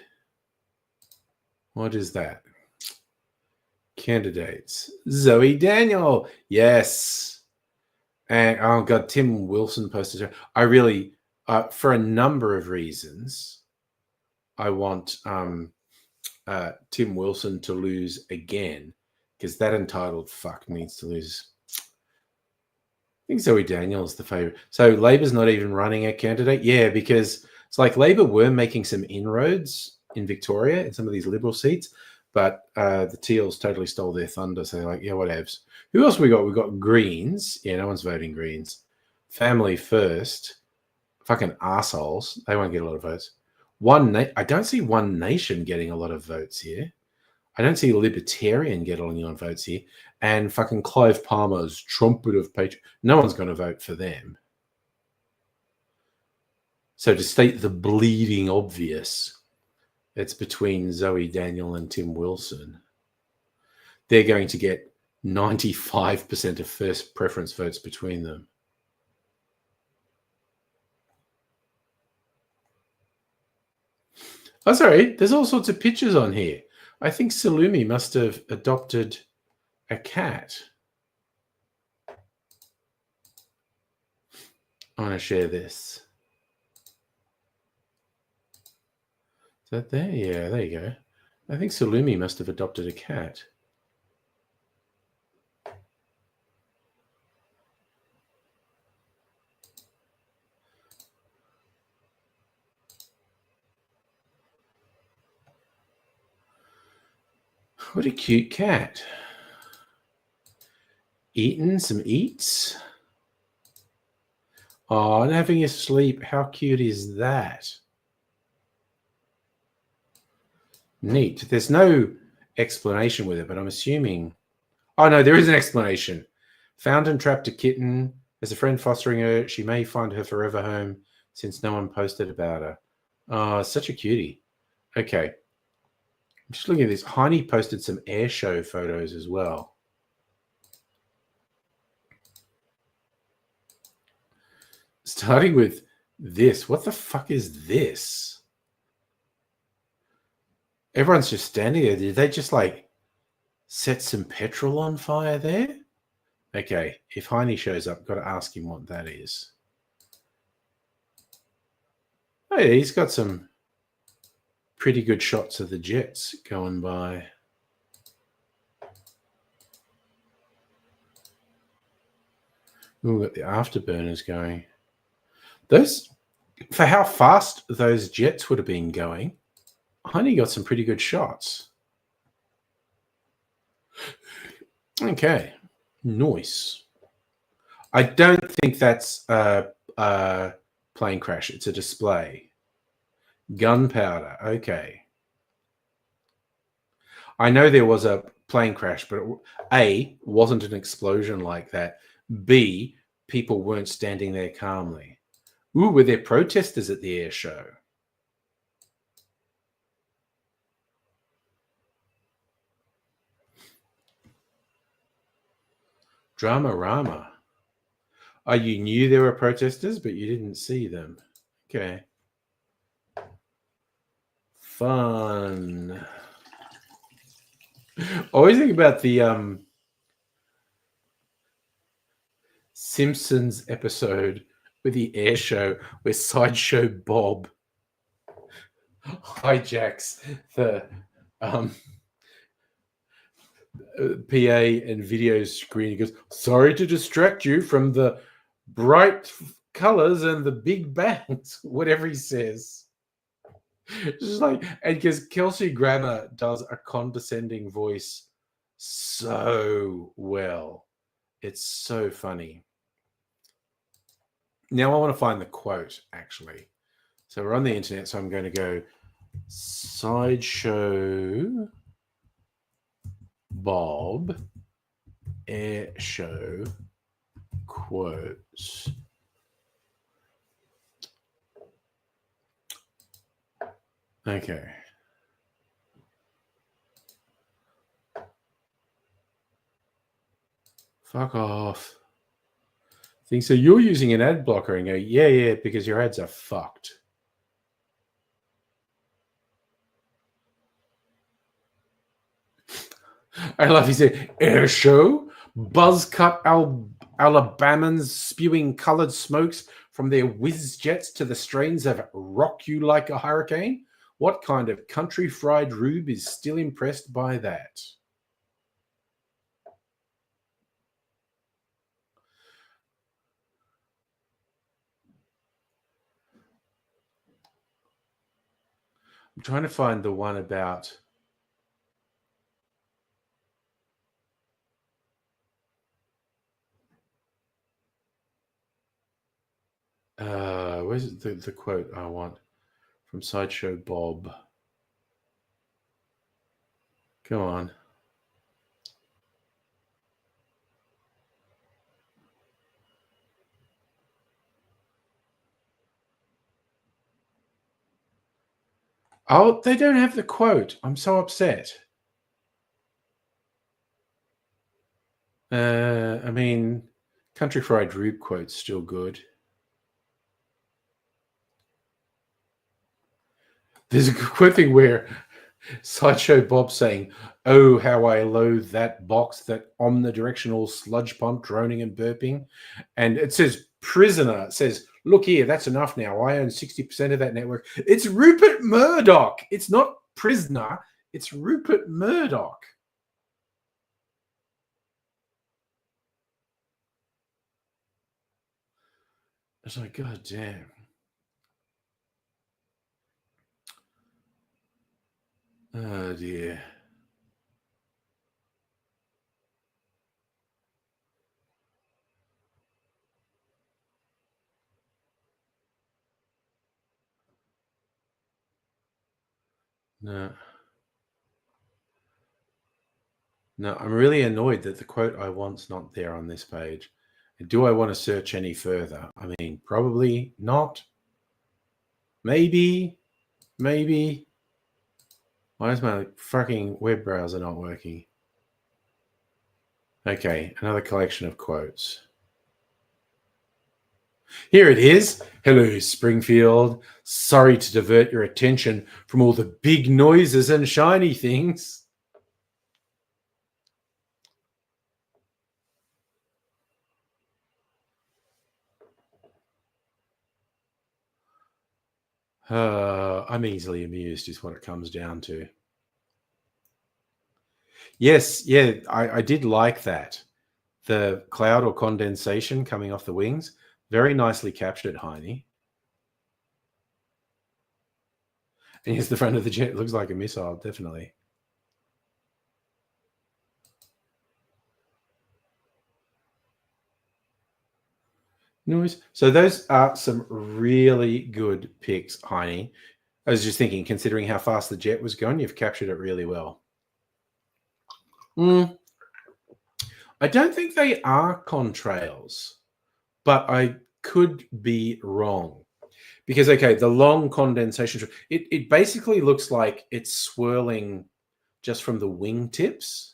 What is that? Candidates. Zoe Daniel. Yes. And oh god, Tim Wilson posted her. I really, for a number of reasons, I want Tim Wilson to lose again, because that entitled fuck needs to lose. I think Zoe Daniel's the favorite. So Labor's not even running a candidate? Yeah, because it's like Labor were making some inroads in Victoria in some of these Liberal seats, but the Teals totally stole their thunder. So they're like, yeah, whatevs. Who else we got? We got Greens. Yeah, no one's voting Greens. Family First. Fucking assholes. They won't get a lot of votes. I don't see One Nation getting a lot of votes here. I don't see Libertarian getting a lot of votes here. And fucking Clive Palmer's trumpet of patriot. No one's going to vote for them. So to state the bleeding obvious, it's between Zoe Daniel and Tim Wilson. They're going to get 95% of first preference votes between them. Oh, sorry. There's all sorts of pictures on here. I think Salumi must have adopted a cat. I want to share this. Is that there? Yeah, there you go. I think Salumi must have adopted a cat. What a cute cat. Eating some eats. Oh, and having a sleep. How cute is that? Neat. There's no explanation with it, but I'm assuming... Oh, no, there is an explanation. Found and trapped a kitten. There's a friend fostering her. She may find her forever home since no one posted about her. Oh, such a cutie. Okay. I'm just looking at this. Heine posted some air show photos as well. Starting with this. What the fuck is this? Everyone's just standing there. Did they just like set some petrol on fire there? Okay, if Heine shows up, got to ask him what that is. Oh yeah, he's got some pretty good shots of the jets going by. We've got the afterburners going. Those, for how fast those jets would have been going, Heine got some pretty good shots. Okay, nice. I don't think that's a plane crash. It's a display. Gunpowder. Okay. I know there was a plane crash, but A, wasn't an explosion like that. B, people weren't standing there calmly. Ooh, were there protesters at the air show? Drama-rama. Oh, you knew there were protesters, but you didn't see them. Okay. Fun. Always think about the Simpsons episode with the air show where Sideshow Bob hijacks the PA and video screen. He goes, "Sorry to distract you from the bright colors and the big bangs," whatever he says. Just like, and because Kelsey Grammer does a condescending voice so well. It's so funny. Now I want to find the quote, actually. So we're on the internet, so I'm going to go Sideshow Bob air show quotes. Okay. Fuck off. Think so you're using an ad blocker and go, yeah, because your ads are fucked. I love he said, air show, buzz cut Alabamans spewing colored smokes from their whiz jets to the strains of Rock You Like a Hurricane. What kind of country fried rube is still impressed by that? I'm trying to find the one about where's the quote I want from Sideshow Bob? Come on. Oh, they don't have the quote. I'm so upset. I mean, Country Fried Rube quote's still good. There's a quote thing where Sideshow Bob saying, "Oh, how I loathe that box, that omnidirectional sludge pump droning and burping." And it says prisoner. It says, "Look here, that's enough now. I own 60% of that network." It's Rupert Murdoch. It's not prisoner. It's Rupert Murdoch. It's like, God damn. Oh dear. No. No, I'm really annoyed that the quote I want's not there on this page. Do I want to search any further? I mean, probably not. Maybe. Why is my fucking web browser not working? Okay, another collection of quotes. Here it is. Hello, Springfield. Sorry to divert your attention from all the big noises and shiny things. I'm easily amused is what it comes down to. Yes, yeah, I did like that. The cloud or condensation coming off the wings. Very nicely captured, Heine. And here's the front of the jet. It looks like a missile, definitely. Noise. So those are some really good picks, Heine. I was just thinking, considering how fast the jet was going, you've captured it really well. I don't think they are contrails, but I could be wrong. Because, okay, the long condensation, it basically looks like it's swirling just from the wingtips.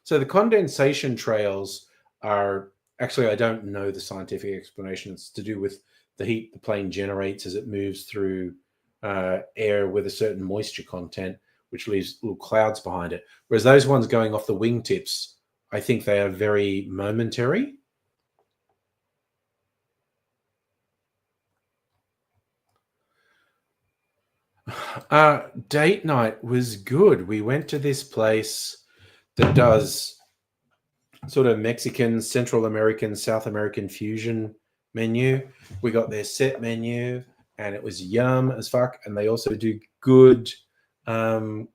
So the condensation trails are actually, I don't know the scientific explanation. It's to do with the heat the plane generates as it moves through air with a certain moisture content, which leaves little clouds behind it. Whereas those ones going off the wingtips, I think they are very momentary. Date night was good. We went to this place that does sort of Mexican, Central American, South American fusion menu. We got their set menu and it was yum as fuck. And they also do good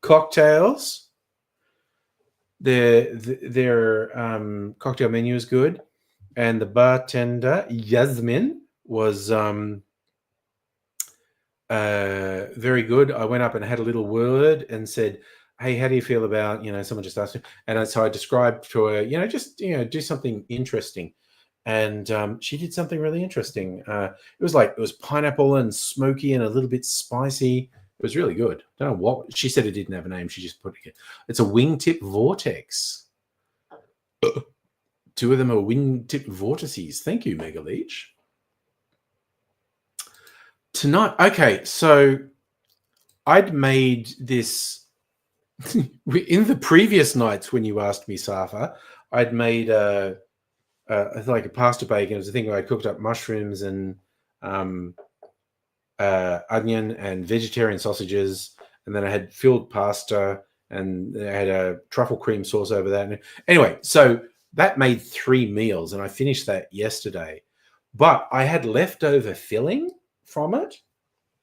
cocktails. Their cocktail menu is good. And the bartender, Yasmin, was very good. I went up and had a little word and said, hey, how do you feel about, someone just asked me. And so I described to her, just, do something interesting. And she did something really interesting. It was pineapple and smoky and a little bit spicy. It was really good. Don't know what, she said it didn't have a name. She just put it. It's a wingtip vortex. Two of them are wingtip vortices. Thank you, Mega Leech. Tonight, okay, so I'd made this in the previous nights when you asked me, Safa. I'd made like a pasta bake. It was a thing where I cooked up mushrooms and onion and vegetarian sausages, and then I had filled pasta and I had a truffle cream sauce over that. And anyway, so that made 3 meals, and I finished that yesterday. But I had leftover filling from it.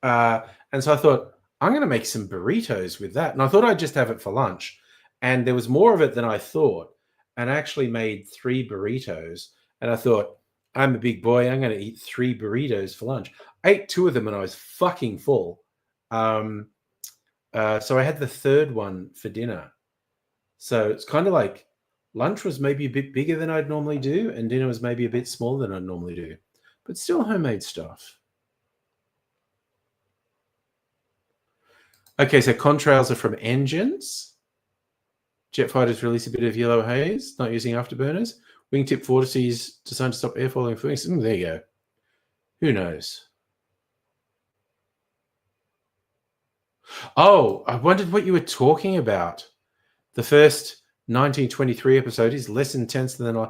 And so I thought, I'm going to make some burritos with that. And I thought I'd just have it for lunch. And there was more of it than I thought. And I actually made 3 burritos. And I thought, I'm a big boy. I'm going to eat 3 burritos for lunch. I ate 2 of them and I was fucking full. So I had the 3rd one for dinner. So it's kind of like lunch was maybe a bit bigger than I'd normally do. And dinner was maybe a bit smaller than I'd normally do. But still homemade stuff. Okay, so contrails are from engines. Jet fighters release a bit of yellow haze, not using afterburners. Wingtip vortices designed to stop air falling from wings. There you go. Who knows? Oh, I wondered what you were talking about. The first 1923 episode is less intense than the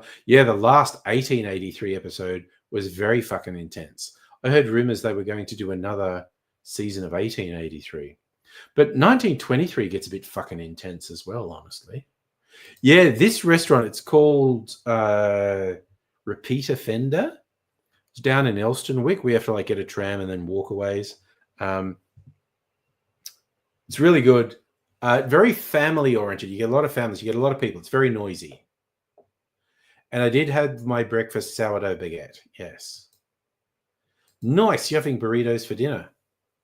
last 1883 episode was very fucking intense. I heard rumors they were going to do another season of 1883. But 1923 gets a bit fucking intense as well, honestly. Yeah, this restaurant, it's called Repeat Offender. It's down in Elstonwick. We have to get a tram and then walk a ways. It's really good. Very family oriented. You get a lot of families. You get a lot of people. It's very noisy. And I did have my breakfast sourdough baguette. Yes. Nice. You're having burritos for dinner.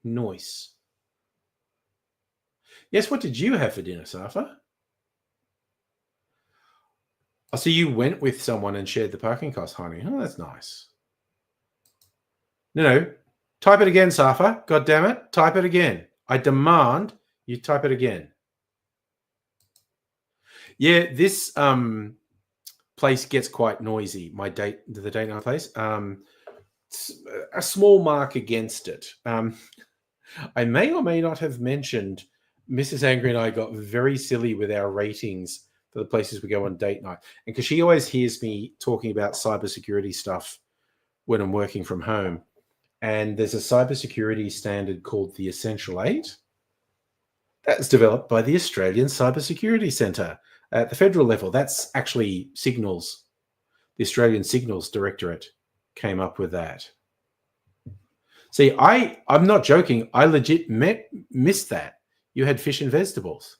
Nice. Yes, what did you have for dinner, Safa? Oh, so you went with someone and shared the parking cost, honey. Oh, that's nice. No. Type it again, Safa. God damn it. Type it again. I demand you type it again. Yeah, this place gets quite noisy. The date night place. a small mark against it. I may or may not have mentioned Mrs. Angry and I got very silly with our ratings for the places we go on date night. And because she always hears me talking about cybersecurity stuff when I'm working from home. And there's a cybersecurity standard called the Essential 8. That's developed by the Australian Cybersecurity Centre at the federal level. That's actually Signals. The Australian Signals Directorate came up with that. See, I'm not joking. I legit missed that. You had fish and vegetables.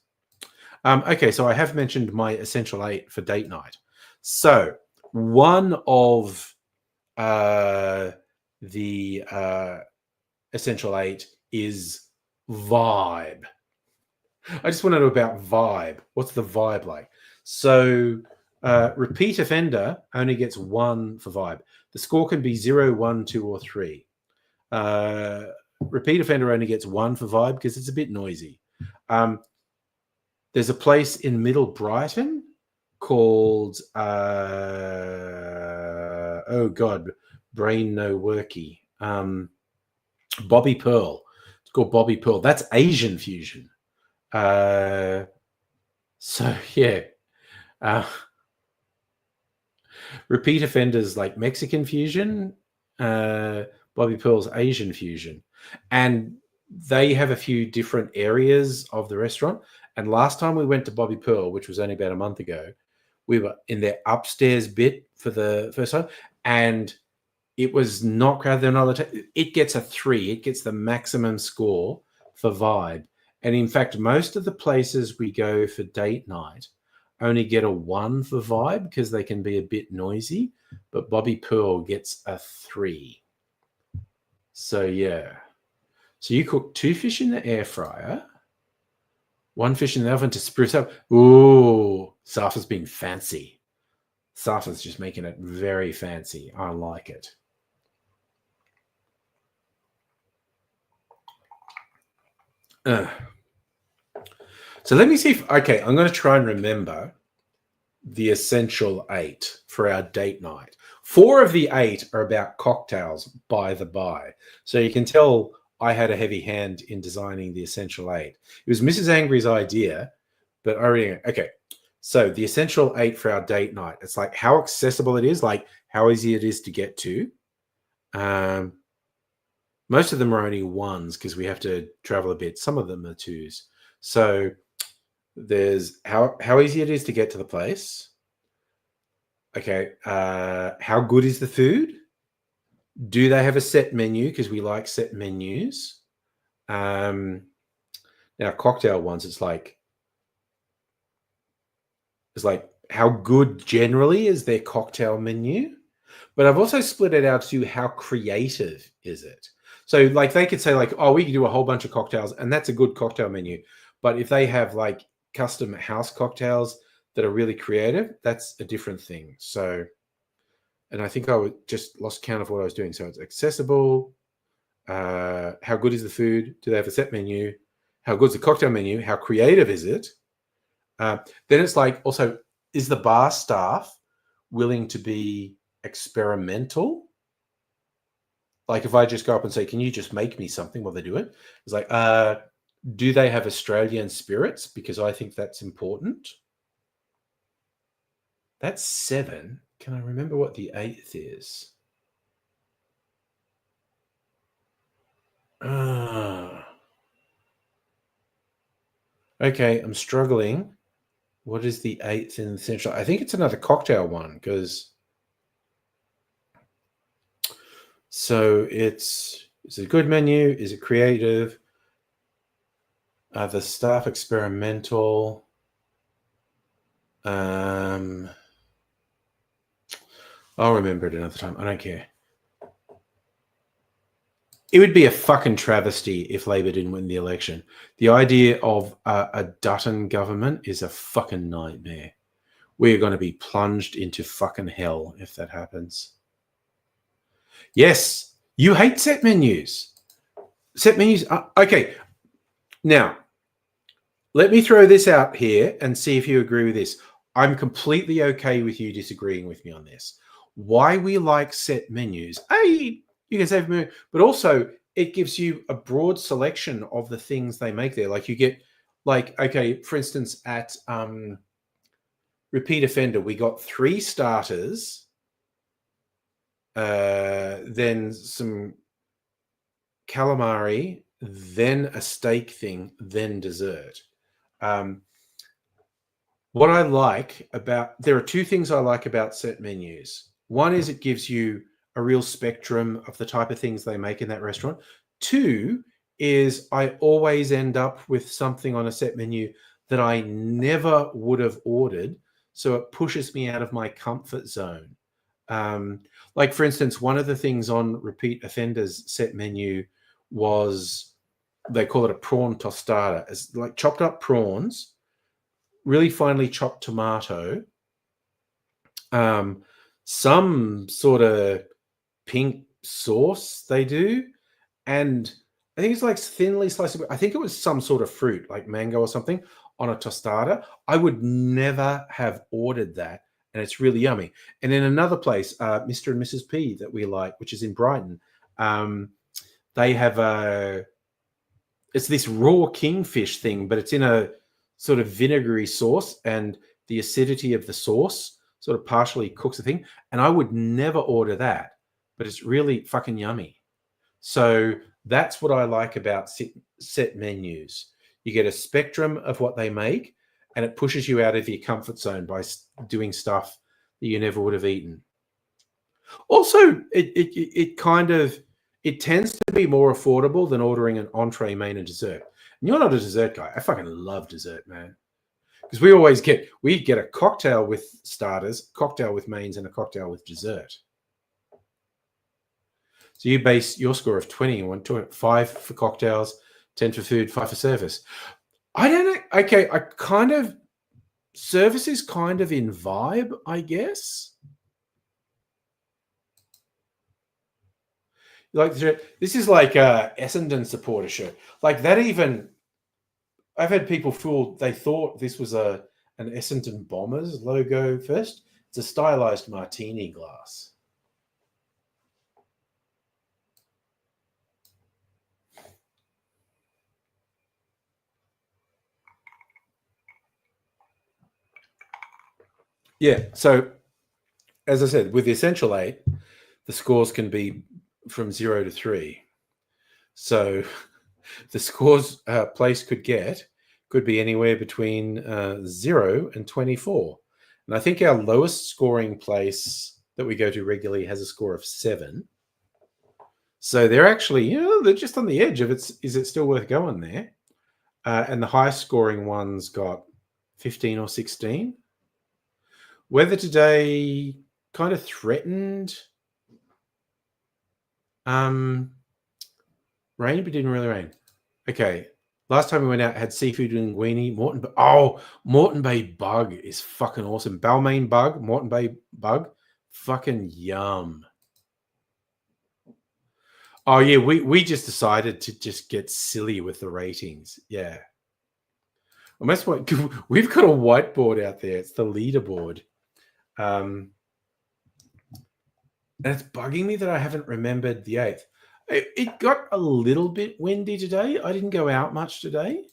Okay, so I have mentioned my Essential 8 for date night. So one of the Essential 8 is vibe. I just want to know about vibe. What's the vibe like? So repeat offender only gets 1 for vibe. The score can be 0, 1, 2, or 3. Repeat offender only gets 1 for vibe because it's a bit noisy. There's a place in Middle Brighton called oh god, brain no worky. Bobby Pearl. It's called Bobby Pearl. That's Asian fusion. So yeah. Repeat offenders like Mexican fusion. Bobby Pearl's Asian fusion. And they have a few different areas of the restaurant. And last time we went to Bobby Pearl, which was only about a month ago, we were in their upstairs bit for the first time. And it was not crowded. It gets a 3. It gets the maximum score for vibe. And in fact, most of the places we go for date night only get a 1 for vibe because they can be a bit noisy. But Bobby Pearl gets a 3. So yeah. So you cook 2 fish in the air fryer, 1 fish in the oven to spruce up. Ooh, Safa's being fancy. Safa's just making it very fancy. I like it. So let me see if, okay, I'm going to try and remember the Essential 8 for our date night. 4 of the 8 are about cocktails, by the by. So you can tell I had a heavy hand in designing the Essential 8. It was Mrs. Angry's idea, but I already, okay. So the Essential 8 for our date night, it's like how accessible it is, like how easy it is to get to. Most of them are only 1s because we have to travel a bit. Some of them are 2s. So there's how easy it is to get to the place. Okay. How good is the food? Do they have a set menu? Because we like set menus. Now, cocktail ones, it's like how good generally is their cocktail menu? But I've also split it out to how creative is it? So like they could say like, oh, we can do a whole bunch of cocktails and that's a good cocktail menu. But if they have like custom house cocktails that are really creative, that's a different thing. So, and I think I just lost count of what I was doing. So it's accessible. How good is the food? Do they have a set menu? How good is the cocktail menu? How creative is it? Then it's like also, is the bar staff willing to be experimental? Like if I just go up and say, can you just make me something while they do it? It's like, do they have Australian spirits? Because I think that's important. That's 7. Can I remember what the 8th is? Okay, I'm struggling. What is the 8th in the Essential? I think it's another cocktail one because... So is it a good menu? Is it creative? The staff experimental? I'll remember it another time. I don't care. It would be a fucking travesty if Labor didn't win the election. The idea of a Dutton government is a fucking nightmare. We're going to be plunged into fucking hell if that happens. Yes, you hate set menus. Set menus. Okay. Now, let me throw this out here and see if you agree with this. I'm completely okay with you disagreeing with me on this. Why we like set menus. You can save menu, but also it gives you a broad selection of the things they make there. Like you get, like, okay, for instance, at Repeat Offender, we got 3 starters, then some calamari, then a steak thing, then dessert. What I like about, there are 2 things I like about set menus. One is it gives you a real spectrum of the type of things they make in that restaurant. 2 is I always end up with something on a set menu that I never would have ordered. So it pushes me out of my comfort zone. Like, for instance, one of the things on Repeat Offender's set menu was, they call it a prawn tostada. It's like chopped up prawns, really finely chopped tomato, some sort of pink sauce they do, and I think it's like thinly sliced. I think it was some sort of fruit, like mango or something, on a tostada. I would never have ordered that, and it's really yummy. And in another place, Mr. and Mrs. P that we like, which is in Brighton, they have it's this raw kingfish thing, but it's in a sort of vinegary sauce, and the acidity of the sauce sort of partially cooks the thing. And I would never order that, but it's really fucking yummy. So that's what I like about set menus. You get a spectrum of what they make, and it pushes you out of your comfort zone by doing stuff that you never would have eaten. Also, it kind of, it tends to be more affordable than ordering an entree, main, and dessert. And you're not a dessert guy. I fucking love dessert, man. Because we get a cocktail with starters, cocktail with mains, and a cocktail with dessert. So you base your score of 20 on 5 for cocktails, 10 for food, 5 for service. I don't know. Okay, I kind of, service is kind of in vibe, I guess. Like, this is like a Essendon supporter shirt. Like that, even I've had people fooled. They thought this was an Essendon Bombers logo first. It's a stylized martini glass. Yeah. So, as I said, with the Essential 8, the scores can be from 0 to 3. So the scores place could get could be anywhere between 0 and 24. And I think our lowest scoring place that we go to regularly has a score of 7. So they're actually, they're just on the edge of it's, is it still worth going there? And the highest scoring ones got 15 or 16. Weather today kind of threatened rain, but didn't really rain. Okay. Last time we went out, had seafood linguine. Moreton Bay bug is fucking awesome. Balmain bug, Moreton Bay bug, fucking yum. Oh yeah, we just decided to just get silly with the ratings. Yeah. Well, that's what we've got a whiteboard out there. It's the leaderboard. And it's bugging me that I haven't remembered the 8th. It got a little bit windy today. I didn't go out much today.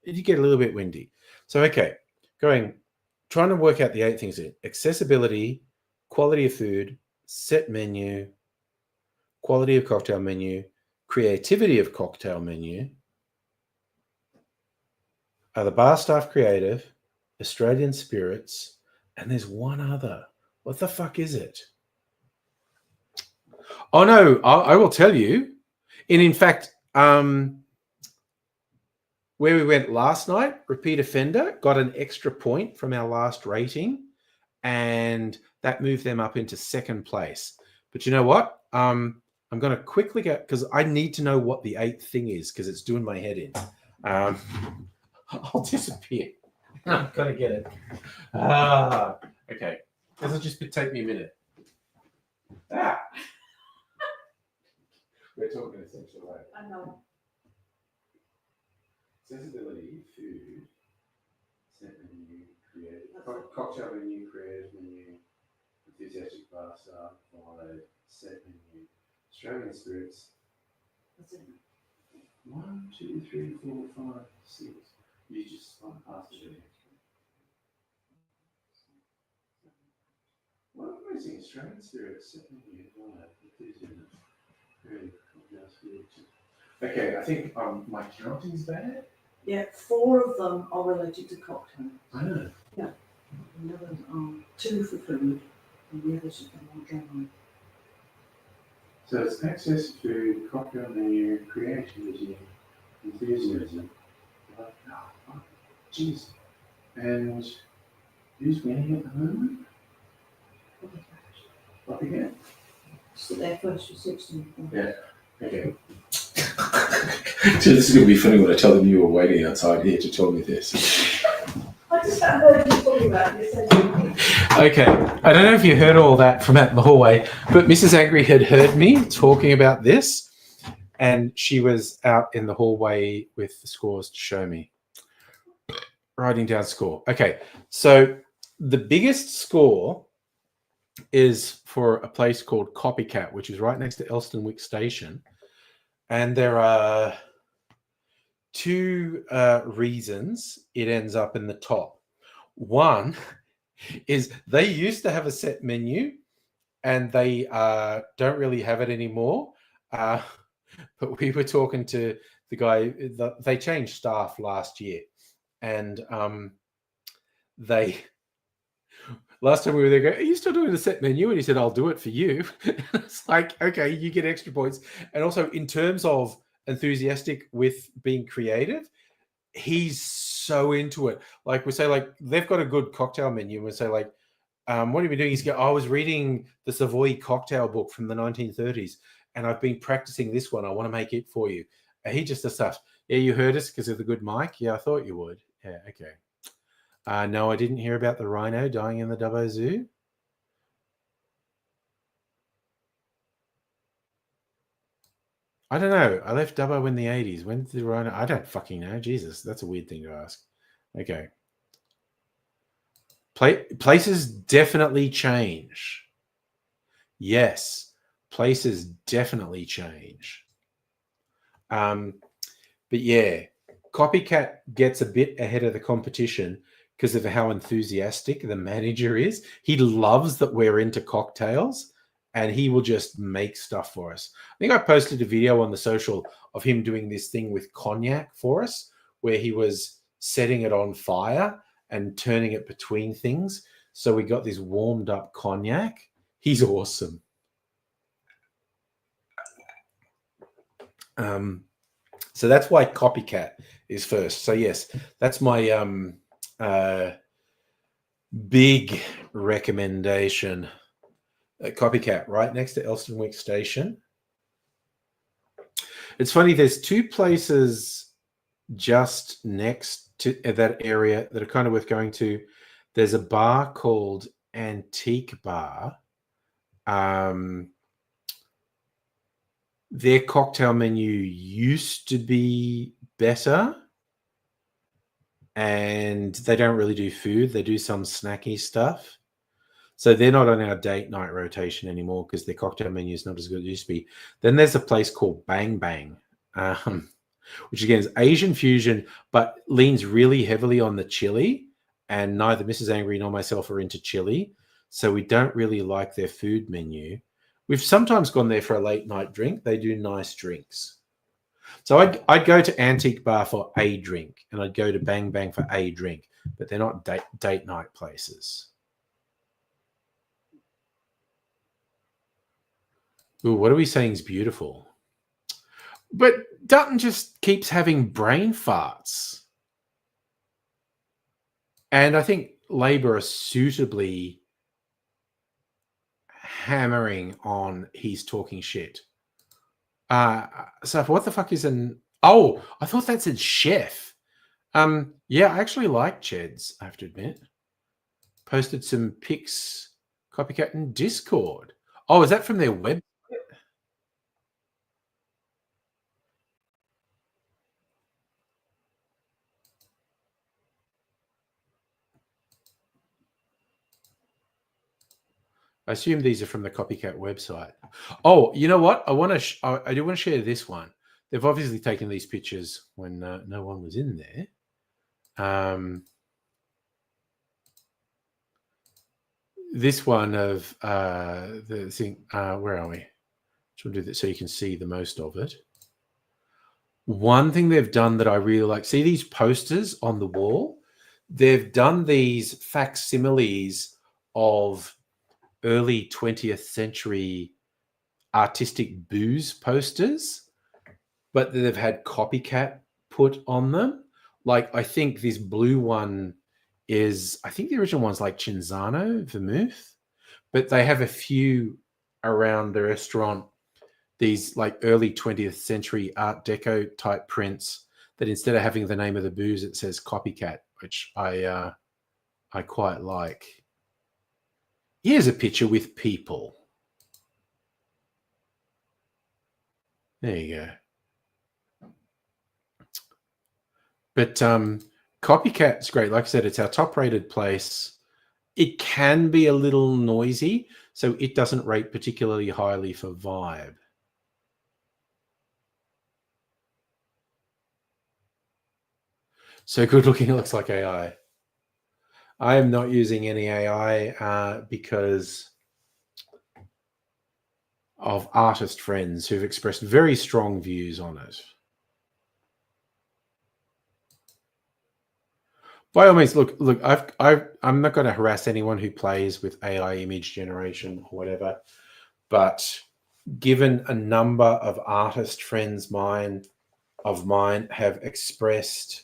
It did get a little bit windy. So, okay, trying to work out the 8 things here. Accessibility, quality of food, set menu, quality of cocktail menu, creativity of cocktail menu. Are the bar staff creative, Australian spirits, and there's one other. What the fuck is it? Oh no, I will tell you. And in fact, where we went last night, Repeat Offender got an extra point from our last rating, and that moved them up into 2nd place. But you know what? I'm going to quickly go, because I need to know what the 8th thing is, because it's doing my head in. I'll disappear. I'm going to get it. Okay. This will just take me a minute. We're talking essential, right? I know. Accessibility, food, set menu, creative, cocktail menu, creative menu, enthusiastic bar staff, followed, set menu, Australian spirits. What's it? 1, 2, 3, 4, 5, 6. You just spun past it. What amazing Australian spirits sitting here. Okay, I think my counting's bad. Yeah, 4 of them are related to cocktails. I know. Yeah. The others are 2 for food, and the others are more general. So it's access to food, cocktail menu, creativity, enthusiasm. Oh, jeez. And who's winning at the moment? What again? So they're first to 16. Yeah. Okay. So this is going to be funny when I tell them you were waiting outside here to tell me this. I just heard you talking about this. Okay, I don't know if you heard all that from out in the hallway, but Mrs. Angry had heard me talking about this, and she was out in the hallway with the scores to show me. Writing down score. Okay, so the biggest score is for a place called Copycat, which is right next to Elstonwick Station. And there are 2 reasons it ends up in the top. One is they used to have a set menu and they don't really have it anymore. But we were talking to the guy, they changed staff last year. And last time we were there, are you still doing the set menu? And he said, I'll do it for you. It's like, okay, you get extra points. And also in terms of enthusiastic with being creative, he's so into it. Like we say, like they've got a good cocktail menu. And we say like, what have you been doing? He's go, I was reading the Savoy cocktail book from the 1930s and I've been practicing this one. I want to make it for you. And he just does stuff. Yeah, you heard us because of the good mic. Yeah, I thought you would. Yeah, okay. No, I didn't hear about the rhino dying in the Dubbo Zoo. I don't know. I left Dubbo in the 80s. When did the rhino? I don't fucking know. Jesus, that's a weird thing to ask. Okay. Places definitely change. Yes, places definitely change. But yeah, Copycat gets a bit ahead of the competition because of how enthusiastic the manager is. He loves that we're into cocktails and he will just make stuff for us. I think I posted a video on the social of him doing this thing with cognac for us, where he was setting it on fire and turning it between things. So we got this warmed up cognac. He's awesome. So that's why Copycat is first. So yes, that's my big recommendation. Copycat, right next to Elstonwick Station. It's funny, there's 2 places just next to that area that are kind of worth going to. There's a bar called Antique Bar. Their cocktail menu used to be better, and they don't really do food. They do some snacky stuff. So they're not on our date night rotation anymore because their cocktail menu is not as good as it used to be. Then there's a place called Bang Bang, which again is Asian fusion, but leans really heavily on the chili. And neither Mrs. Angry nor myself are into chili. So we don't really like their food menu. We've sometimes gone there for a late night drink. They do nice drinks. So I'd go to Antique Bar for a drink, and I'd go to Bang Bang for a drink, but they're not date night places. Ooh, what are we saying is beautiful? But Dutton just keeps having brain farts. And I think Labor are suitably hammering on he's talking shit. So what the fuck is an... Oh, I thought that said chef. Yeah, I actually like Cheds, I have to admit. Posted some pics, Copycat in Discord. Oh, is that from their web? I assume these are from the copycat website. Oh, you know what? I do want to share this one. They've obviously taken these pictures when no one was in there. This one of the thing. Where are we? Should do that so you can see the most of it. One thing they've done that I really like. See these posters on the wall? They've done these facsimiles of early 20th century artistic booze posters, but they've had copycat put on them. Like, I think this blue one is, I think the original one's like Cinzano Vermouth, but they have a few around the restaurant, these like early 20th century Art Deco type prints that instead of having the name of the booze, it says copycat, which I quite like. Here's a picture with people. There you go. But copycat's great. Like I said, it's our top-rated place. It can be a little noisy, so it doesn't rate particularly highly for vibe. So good looking, it looks like AI. I am not using any AI because of artist friends who've expressed very strong views on it. By all means, look. I'm not going to harass anyone who plays with AI image generation or whatever, but given a number of artist friends of mine have expressed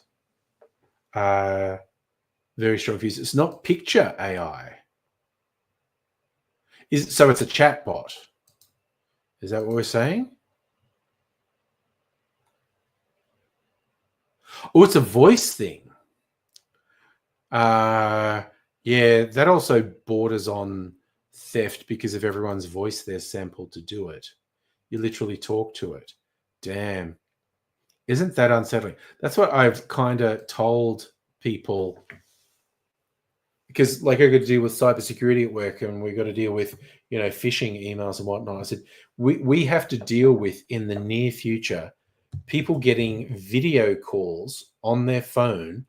very strong views, it's not picture AI. So it's a chatbot. Is that what we're saying? Oh, it's a voice thing. Yeah, that also borders on theft because of everyone's voice they're sampled to do it. You literally talk to it. Damn. Isn't that unsettling? That's what I've kind of told people, because like I got to deal with cybersecurity at work and we got to deal with, phishing emails and whatnot. I said, we have to deal with in the near future, people getting video calls on their phone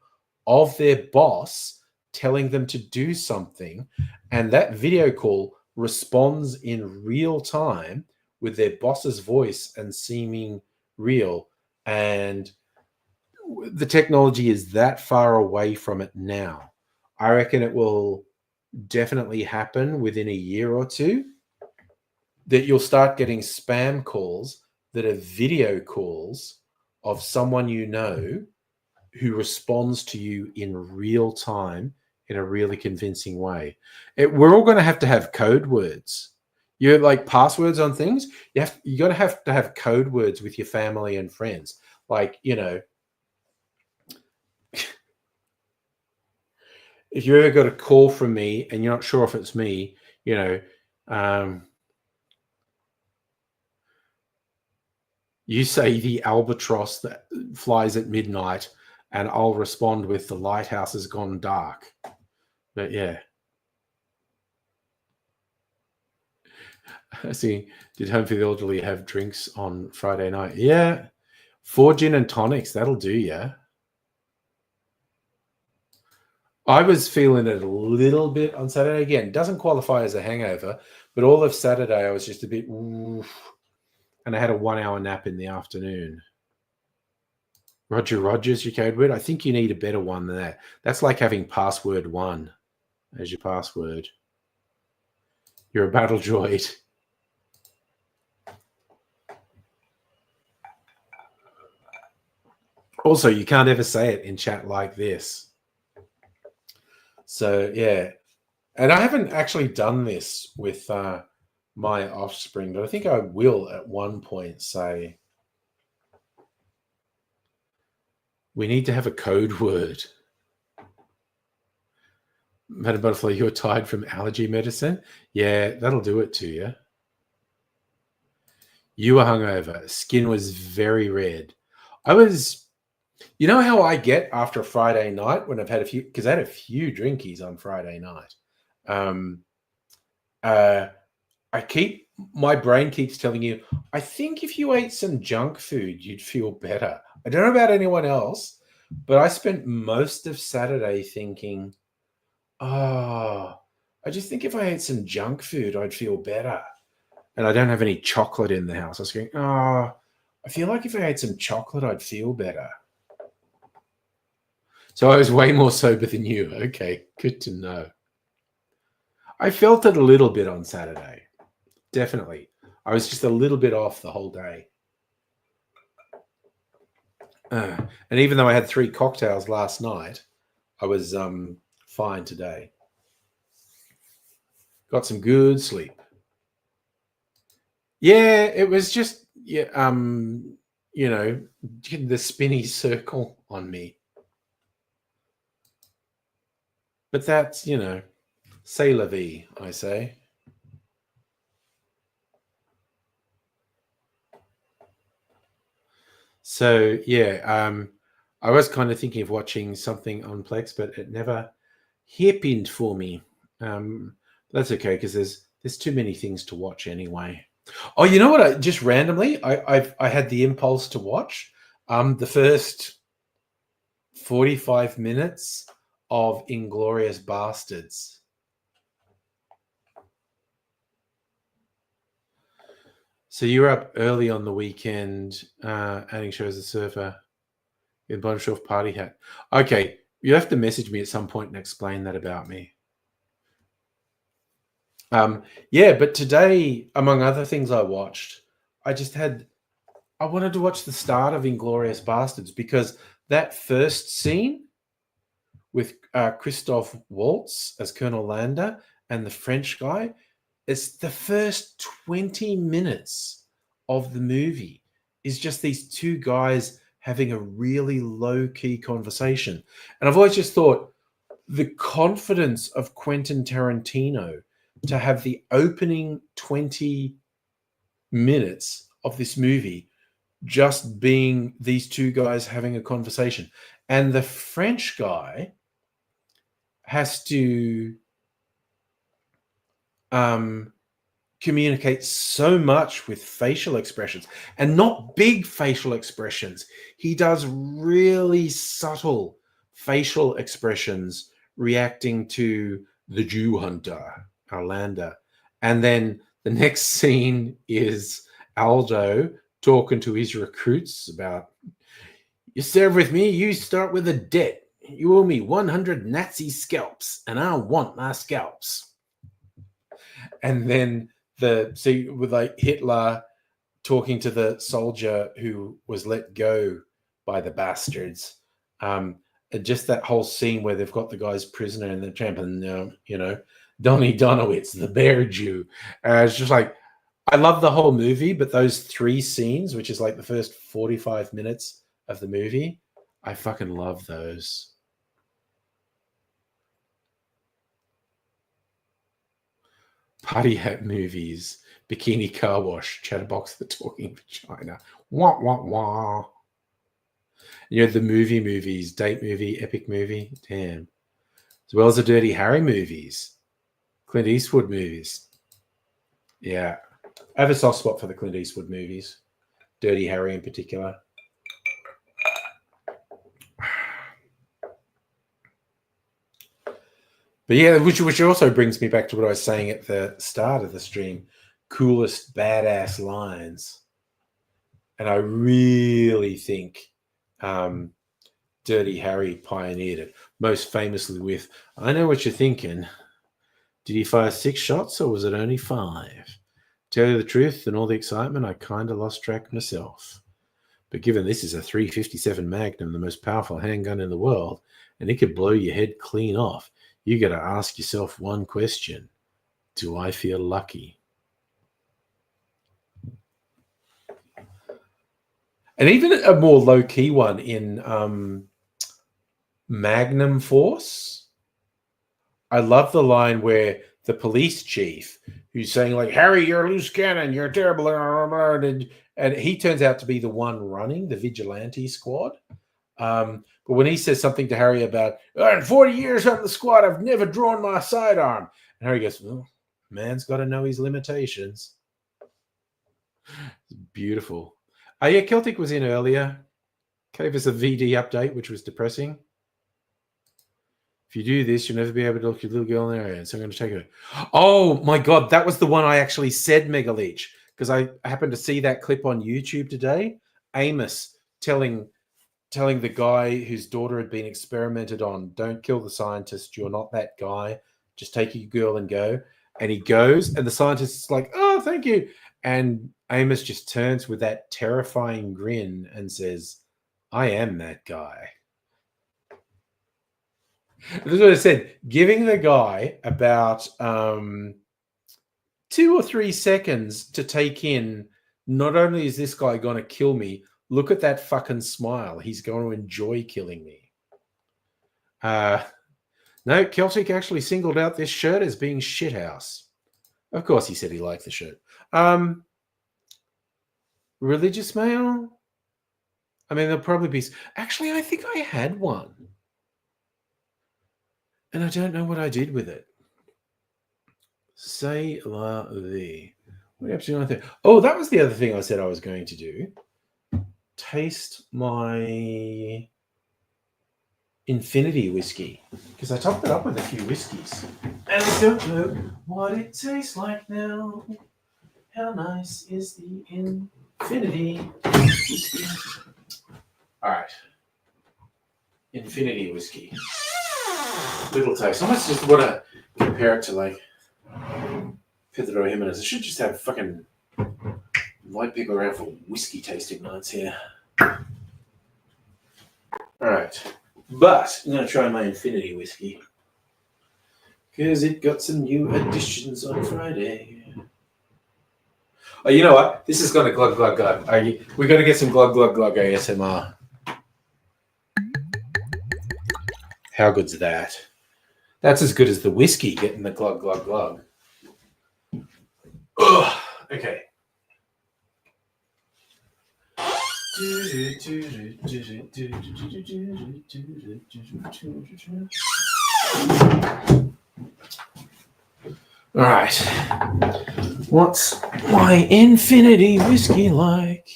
of their boss telling them to do something, and that video call responds in real time with their boss's voice and seeming real. And the technology is that far away from it now. I reckon it will definitely happen within a year or two that you'll start getting spam calls that are video calls of someone who responds to you in real time in a really convincing way. We're all going to have code words. You're like passwords on things. You got to have code words with your family and friends. Like, if you ever got a call from me and you're not sure if it's me, you say the albatross that flies at midnight, and I'll respond with the lighthouse has gone dark. But yeah. See, did Home for the Elderly have drinks on Friday night? Yeah. 4 gin and tonics, that'll do you. I was feeling it a little bit on Saturday. Again, doesn't qualify as a hangover, but all of Saturday I was just a bit oof, and I had a 1 hour nap in the afternoon. Roger Rogers, your code word. I think you need a better one than that. That's like having password 1 as your password. You're a battle droid. Also, you can't ever say it in chat like this. So, yeah. And I haven't actually done this with my offspring, but I think I will at one point say, we need to have a code word. Madam Butterfly, you're tired from allergy medicine? Yeah, that'll do it to you. You were hungover. Skin was very red. You know how I get after a Friday night when I've had because I had a few drinkies on Friday night. my brain keeps telling you, I think if you ate some junk food, you'd feel better. I don't know about anyone else, but I spent most of Saturday thinking, oh, I just think if I ate some junk food, I'd feel better. And I don't have any chocolate in the house. I was going, oh, I feel like if I ate some chocolate, I'd feel better. So I was way more sober than you. Okay, good to know. I felt it a little bit on Saturday. Definitely. I was just a little bit off the whole day. And even though I had 3 cocktails last night, I was fine today. Got some good sleep. Yeah, it was just the spinny circle on me. But that's, c'est la vie, I say. So yeah, I was kind of thinking of watching something on Plex, but it never happened for me. That's okay because there's too many things to watch anyway. Oh, you know what? I just randomly I had the impulse to watch the first 45 minutes of Inglorious Bastards. So you're up early on the weekend, adding shows as a surfer in bottom shelf party hat. Okay, you have to message me at some point and explain that about me. Yeah, but today, among other things I watched, I wanted to watch the start of Inglorious Bastards because that first scene with Christoph Waltz as Colonel Lander and the French guy, it's the first 20 minutes of the movie is just these two guys having a really low-key conversation. And I've always just thought the confidence of Quentin Tarantino to have the opening 20 minutes of this movie just being these two guys having a conversation. And the French guy has to communicate so much with facial expressions, and not big facial expressions. He does really subtle facial expressions reacting to the Jew hunter, Arlander. And then the next scene is Aldo talking to his recruits about, you serve with me, you start with a debt. You owe me 100 Nazi scalps, and I want my scalps. And then with like Hitler talking to the soldier who was let go by the bastards. Just that whole scene where they've got the guy's prisoner and the champ, and Donny Donowitz, the bear Jew. It's just like, I love the whole movie, but those 3 scenes, which is like the first 45 minutes of the movie, I fucking love those. Party hat movies, Bikini Car Wash, Chatterbox the Talking Vagina, wah, wah, wah. The movie movies, Date Movie, Epic Movie, damn. As well as the Dirty Harry movies, Clint Eastwood movies. Yeah. I have a soft spot for the Clint Eastwood movies, Dirty Harry in particular. But yeah, which also brings me back to what I was saying at the start of the stream, coolest badass lines. And I really think Dirty Harry pioneered it, most famously with, I know what you're thinking. Did he fire 6 shots or was it only 5? Tell you the truth, and all the excitement, I kind of lost track myself. But given this is a .357 Magnum, the most powerful handgun in the world, and it could blow your head clean off, you got to ask yourself one question. Do I feel lucky? And even a more low-key one in Magnum Force, I love the line where the police chief, who's saying like, Harry, you're a loose cannon, you're terrible, and he turns out to be the one running the vigilante squad. But when he says something to Harry about, in 40 years on the squad, I've never drawn my sidearm. And Harry goes, well, Man's got to know his limitations. Beautiful. Oh, yeah, Celtic was in earlier. Gave us a VD update, which was depressing. If you do this, you'll never be able to look your little girl in the eye. So I'm going to take her. Oh, my God. That was the one I actually said Megaleech, because I happened to see that clip on YouTube today. Amos telling the guy whose daughter had been experimented on, don't kill the scientist. You're not that guy. Just take your girl and go. And he goes, and the scientist is like, oh, thank you. And Amos just turns with that terrifying grin and says, I am that guy. This is what I said. Giving the guy about 2 or 3 seconds to take in, not only is this guy going to kill me, look at that fucking smile. He's going to enjoy killing me. No, Celtic actually singled out this shirt as being shithouse. Of course, he said he liked the shirt. Religious mail? I mean, there'll probably be... Actually, I think I had one. And I don't know what I did with it. Say la vie. What are you up to? Oh, that was the other thing I said I was going to do. Taste my Infinity whiskey. Because I topped it up with a few whiskeys. And I don't know what it tastes like now. How nice is the Infinity whiskey? All right. Infinity whiskey. Little taste. I almost just want to compare it to like Pedro Jimenez. I should just have fucking invite people around for whiskey tasting nights here. All right. But I'm going to try my Infinity whiskey. Because it got some new additions on Friday. Oh, you know what? This is going to glug, glug, glug. We're going to get some glug, glug, glug ASMR. How good's that? That's as good as the whiskey getting the glug, glug, glug. Ugh. Okay. All right. What's my Infinity whiskey like?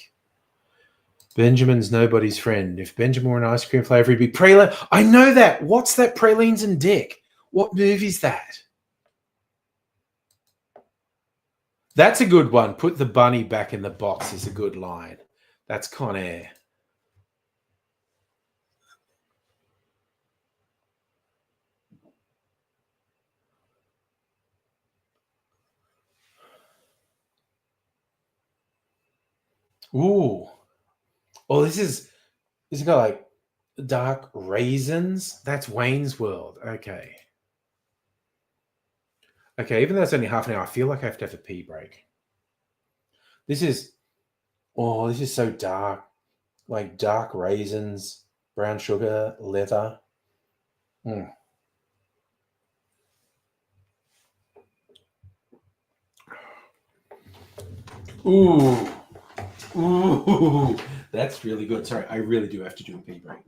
Benjamin's nobody's friend. If Benjamin were an ice cream flavor, he'd be praline. I know that. What's that? Pralines and Dick. What movie's that? That's a good one. Put the bunny back in the box is a good line. That's Con Air. Ooh. Oh, this is got like dark raisins. That's Wayne's World. Okay. Okay, even though it's only half an hour, I feel like I have to have a pee break. This is so dark. Like dark raisins, brown sugar, leather. Mm. Ooh, that's really good. Sorry, I really do have to do a pee break.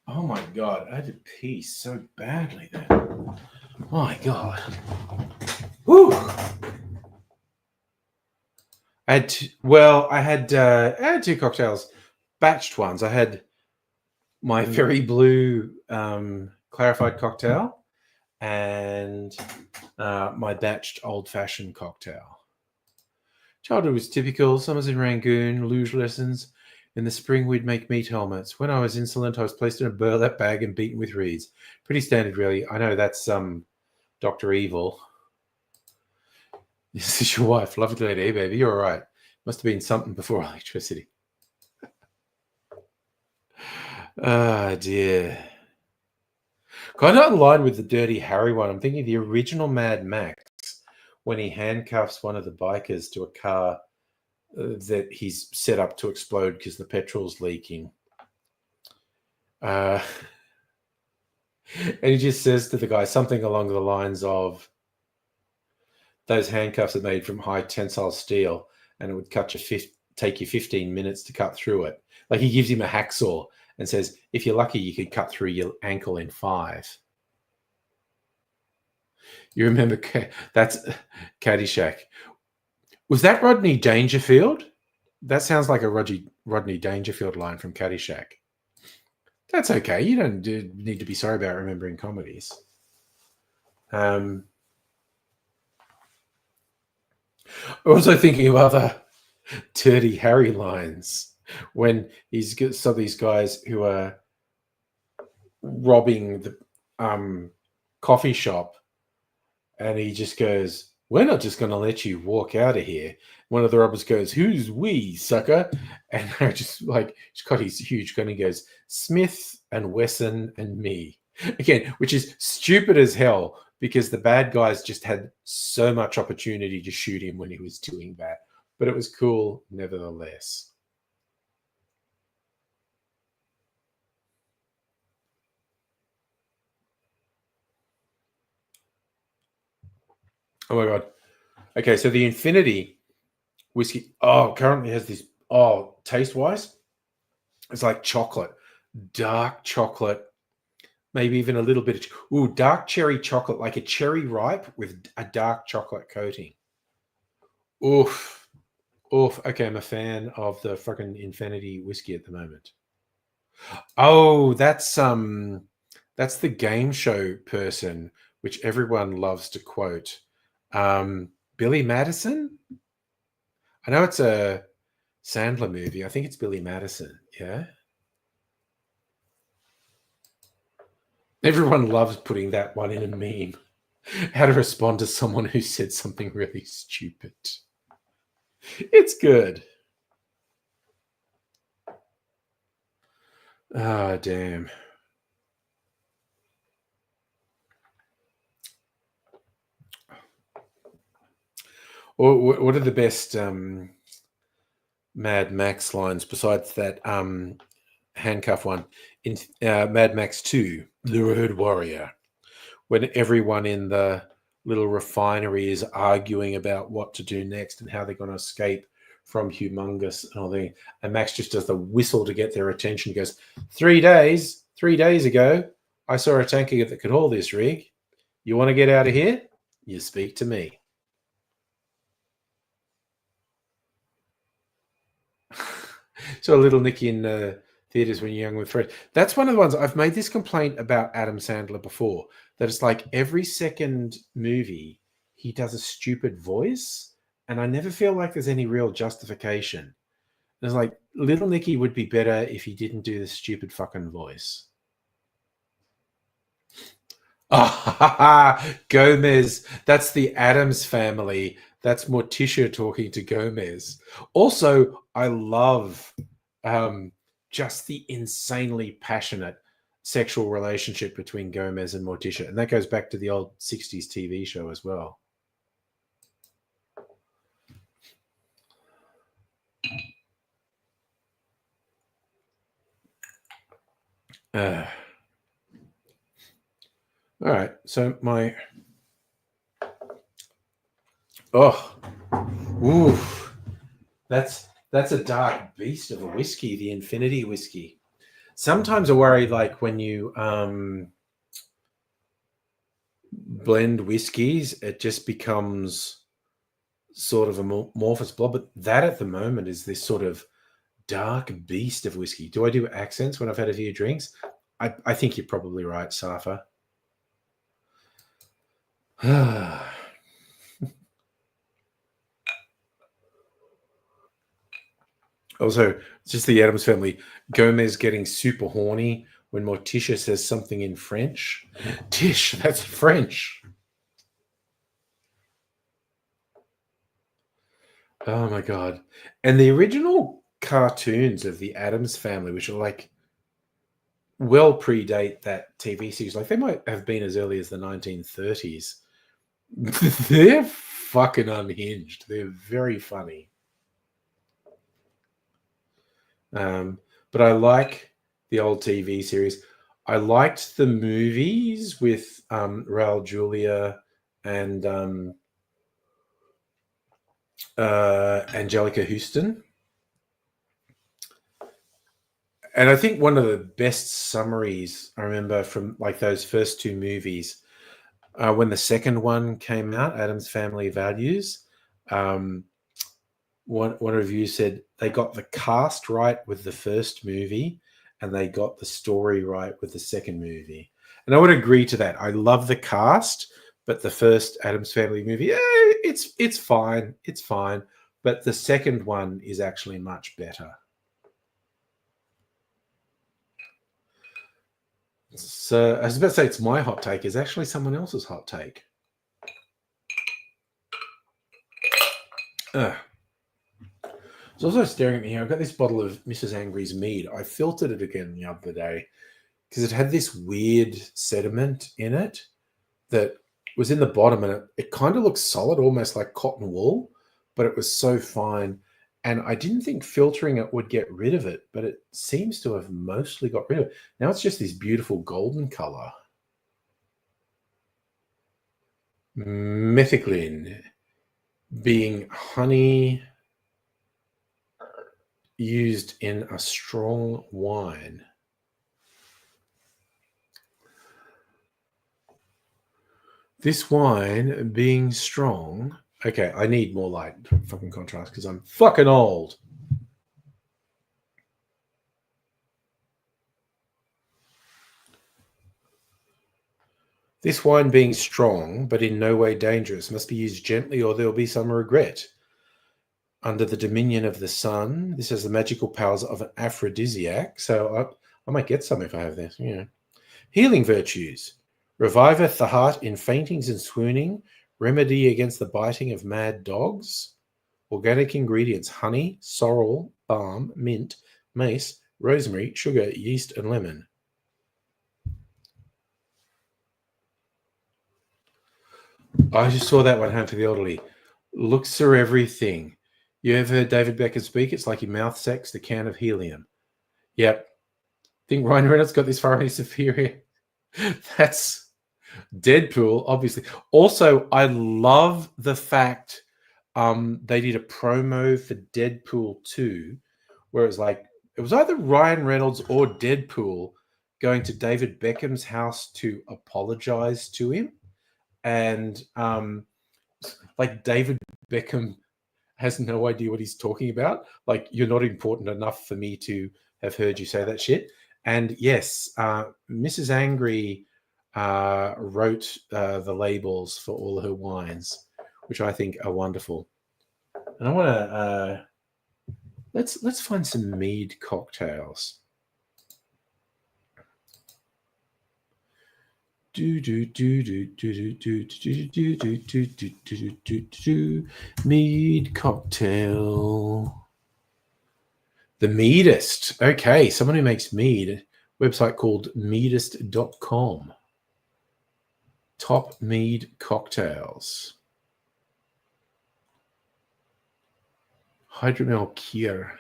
Oh my God, I had to pee so badly then. Oh my God. Whew. I had two cocktails, batched ones. I had my very blue clarified cocktail and my batched old-fashioned cocktail. Childhood was typical. Summers in Rangoon, luge lessons. In the spring, we'd make meat helmets. When I was insolent, I was placed in a burlap bag and beaten with reeds. Pretty standard, really. I know that's Dr. Evil. This is your wife. Lovely lady, baby. You're all right. Must have been something before electricity. Ah, dear. Kind of in line with the Dirty Harry one. I'm thinking the original Mad Max, when he handcuffs one of the bikers to a car that he's set up to explode because the petrol's leaking. And he just says to the guy something along the lines of, those handcuffs are made from high tensile steel and it would take you 15 minutes to cut through it. Like he gives him a hacksaw and says, if you're lucky, you could cut through your ankle in 5. You remember that's Caddyshack. Was that Rodney Dangerfield? That sounds like a Rodney Dangerfield line from Caddyshack. That's okay. You don't need to be sorry about remembering comedies. I'm also thinking of other Dirty Harry lines when he's got some of these guys who are robbing the coffee shop, and he just goes, "We're not just going to let you walk out of here." One of the robbers goes, "Who's we, sucker?" And they're just like, he's got his huge gun. He goes, "Smith and Wesson and me." Again, which is stupid as hell because the bad guys just had so much opportunity to shoot him when he was doing that. But it was cool nevertheless. Oh my God. Okay, so the Infinity whiskey, currently has this, taste-wise, it's like chocolate, dark chocolate, maybe even a little bit of, dark cherry chocolate, like a cherry ripe with a dark chocolate coating. Oof. Okay, I'm a fan of the fucking Infinity whiskey at the moment. Oh, that's the game show person, which everyone loves to quote. Billy Madison? I know it's a Sandler movie. I think it's Billy Madison. Yeah. Everyone loves putting that one in a meme. How to respond to someone who said something really stupid. It's good. Ah, damn. What are the best Mad Max lines besides that handcuff one? In Mad Max 2, The Road Warrior, when everyone in the little refinery is arguing about what to do next and how they're going to escape from Humongous and all that. And Max just does the whistle to get their attention. He goes, 3 days ago, I saw a tanker that could haul this rig. You want to get out of here? You speak to me. So a little Nicky in theaters when you're young with Fred. That's one of the ones I've made this complaint about Adam Sandler before, that it's like every second movie he does a stupid voice, and I never feel like there's any real justification. It's like Little Nicky would be better if he didn't do the stupid fucking voice. Gomez. That's the Addams family. That's Morticia talking to Gomez. Also, I love just the insanely passionate sexual relationship between Gomez and Morticia. And that goes back to the old 60s TV show as well. All right. So that's a dark beast of a whiskey, the Infinity whiskey. Sometimes I worry, like when you blend whiskeys, it just becomes sort of amorphous blob. But that at the moment is this sort of dark beast of whiskey. Do I do accents when I've had a few drinks? I think you're probably right, Safa. Also, it's just the Addams Family. Gomez getting super horny when Morticia says something in French. Tish, that's French. Oh my god. And the original cartoons of the Addams Family, which are like well predate that TV series, like they might have been as early as the 1930s. They're fucking unhinged. They're very funny. But I like the old TV series. I liked the movies with Raul Julia and Angelica Houston. And I think one of the best summaries I remember from like those first two movies, when the second one came out, Addams Family Values, one review said they got the cast right with the first movie and they got the story right with the second movie. And I would agree to that. I love the cast, but the first Addams Family movie, it's fine. It's fine. But the second one is actually much better. So I was about to say it's my hot take. Is actually someone else's hot take. Ugh. I was also staring at me here. I've got this bottle of Mrs. Angry's mead. I filtered it again the other day because it had this weird sediment in it that was in the bottom, and it kind of looks solid, almost like cotton wool, but it was so fine. And I didn't think filtering it would get rid of it, but it seems to have mostly got rid of it. Now it's just this beautiful golden color. Metheglin being honey used in a strong wine. This wine being strong. Okay, I need more light fucking contrast because I'm fucking old. This wine being strong, but in no way dangerous, must be used gently or there will be some regret. Under the dominion of the sun, this has the magical powers of an aphrodisiac. So I might get some if I have this. You know, healing virtues: reviveth the heart in faintings and swooning, remedy against the biting of mad dogs. Organic ingredients: honey, sorrel, balm, mint, mace, rosemary, sugar, yeast, and lemon. I just saw that one, Home for the Elderly. Looks are everything. You ever heard David Beckham speak? It's like your mouth sex, the can of helium. Yep. Think Ryan Reynolds got this far in his superior? That's Deadpool, obviously. Also, I love the fact they did a promo for Deadpool 2 where it was like, it was either Ryan Reynolds or Deadpool going to David Beckham's house to apologize to him. And like David Beckham has no idea what he's talking about. Like, you're not important enough for me to have heard you say that shit. And yes, Mrs. Angry wrote the labels for all her wines, which I think are wonderful. And I want to let's find some mead cocktails. Mead cocktail. The Meadist. Okay, someone who makes mead. Website called meadist.com. Top mead cocktails. Hydromel Kier.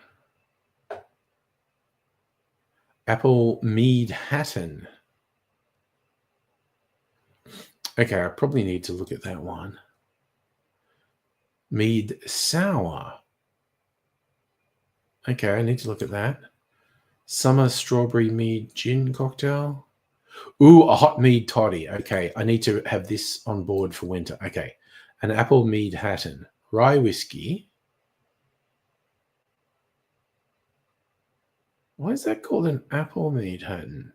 Apple Mead Hatton. Okay, I probably need to look at that one. Mead Sour. Okay, I need to look at that. Summer strawberry mead gin cocktail. Ooh, a hot mead toddy. Okay, I need to have this on board for winter. Okay, an apple mead Hatton. Rye whiskey. Why is that called an apple mead Hatton?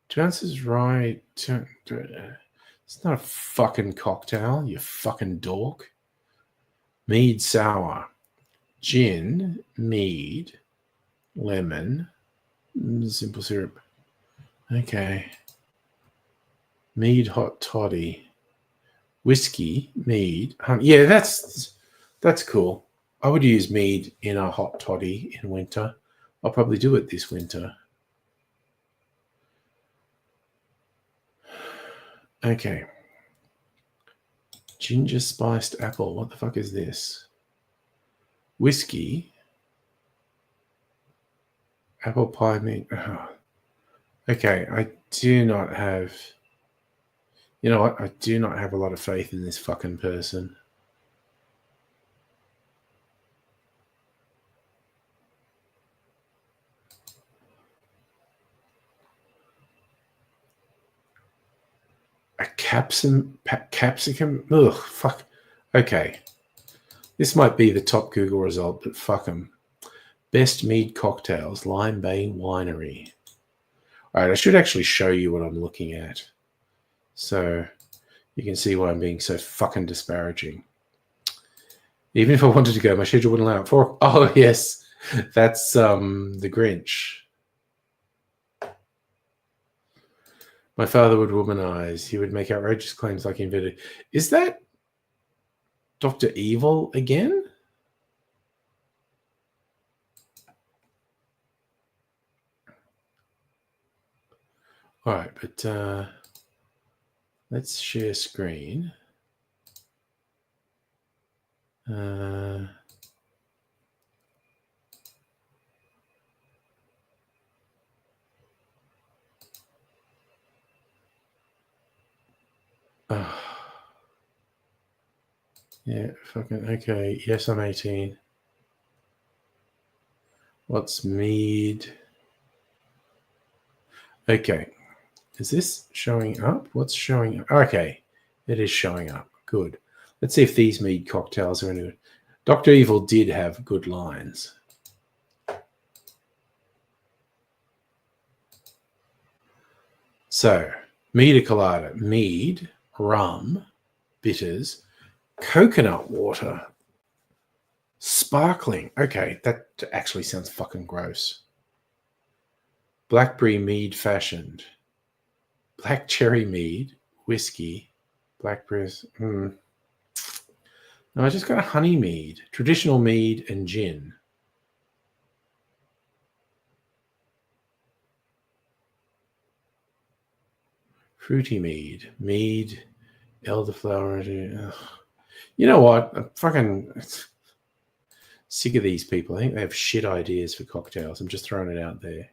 2 ounces rye. It's not a fucking cocktail, you fucking dork. Mead sour. Gin, mead, lemon, simple syrup. Okay. Mead hot toddy. Whiskey, mead. Yeah, that's cool. I would use mead in a hot toddy in winter. I'll probably do it this winter. Okay. Ginger spiced apple. What the fuck is this? Whiskey. Apple pie meat. Oh. Okay, I do not have... You know what? I do not have a lot of faith in this fucking person. A capsicum? Ugh, fuck. Okay. This might be the top Google result, but fuck them. Best mead cocktails, Lime Bay Winery. All right, I should actually show you what I'm looking at, so you can see why I'm being so fucking disparaging. Even if I wanted to go, my schedule wouldn't allow it. Oh yes, that's the Grinch. My father would womanize. He would make outrageous claims like he invented. Is that Dr. Evil again? All right, but let's share screen. Yeah, fucking okay. Yes, I'm 18. What's mead? Okay. Is this showing up? What's showing up? Okay. It is showing up. Good. Let's see if these mead cocktails are any good. Dr. Evil did have good lines. So, mead colada, mead, rum, bitters, coconut water, sparkling. Okay, that actually sounds fucking gross. Blackberry mead fashioned. Black cherry mead, whiskey, blackberries. No, I just got a honey mead, traditional mead and gin. Fruity mead, mead, elderflower. You know what? I'm fucking sick of these people. I think they have shit ideas for cocktails. I'm just throwing it out there.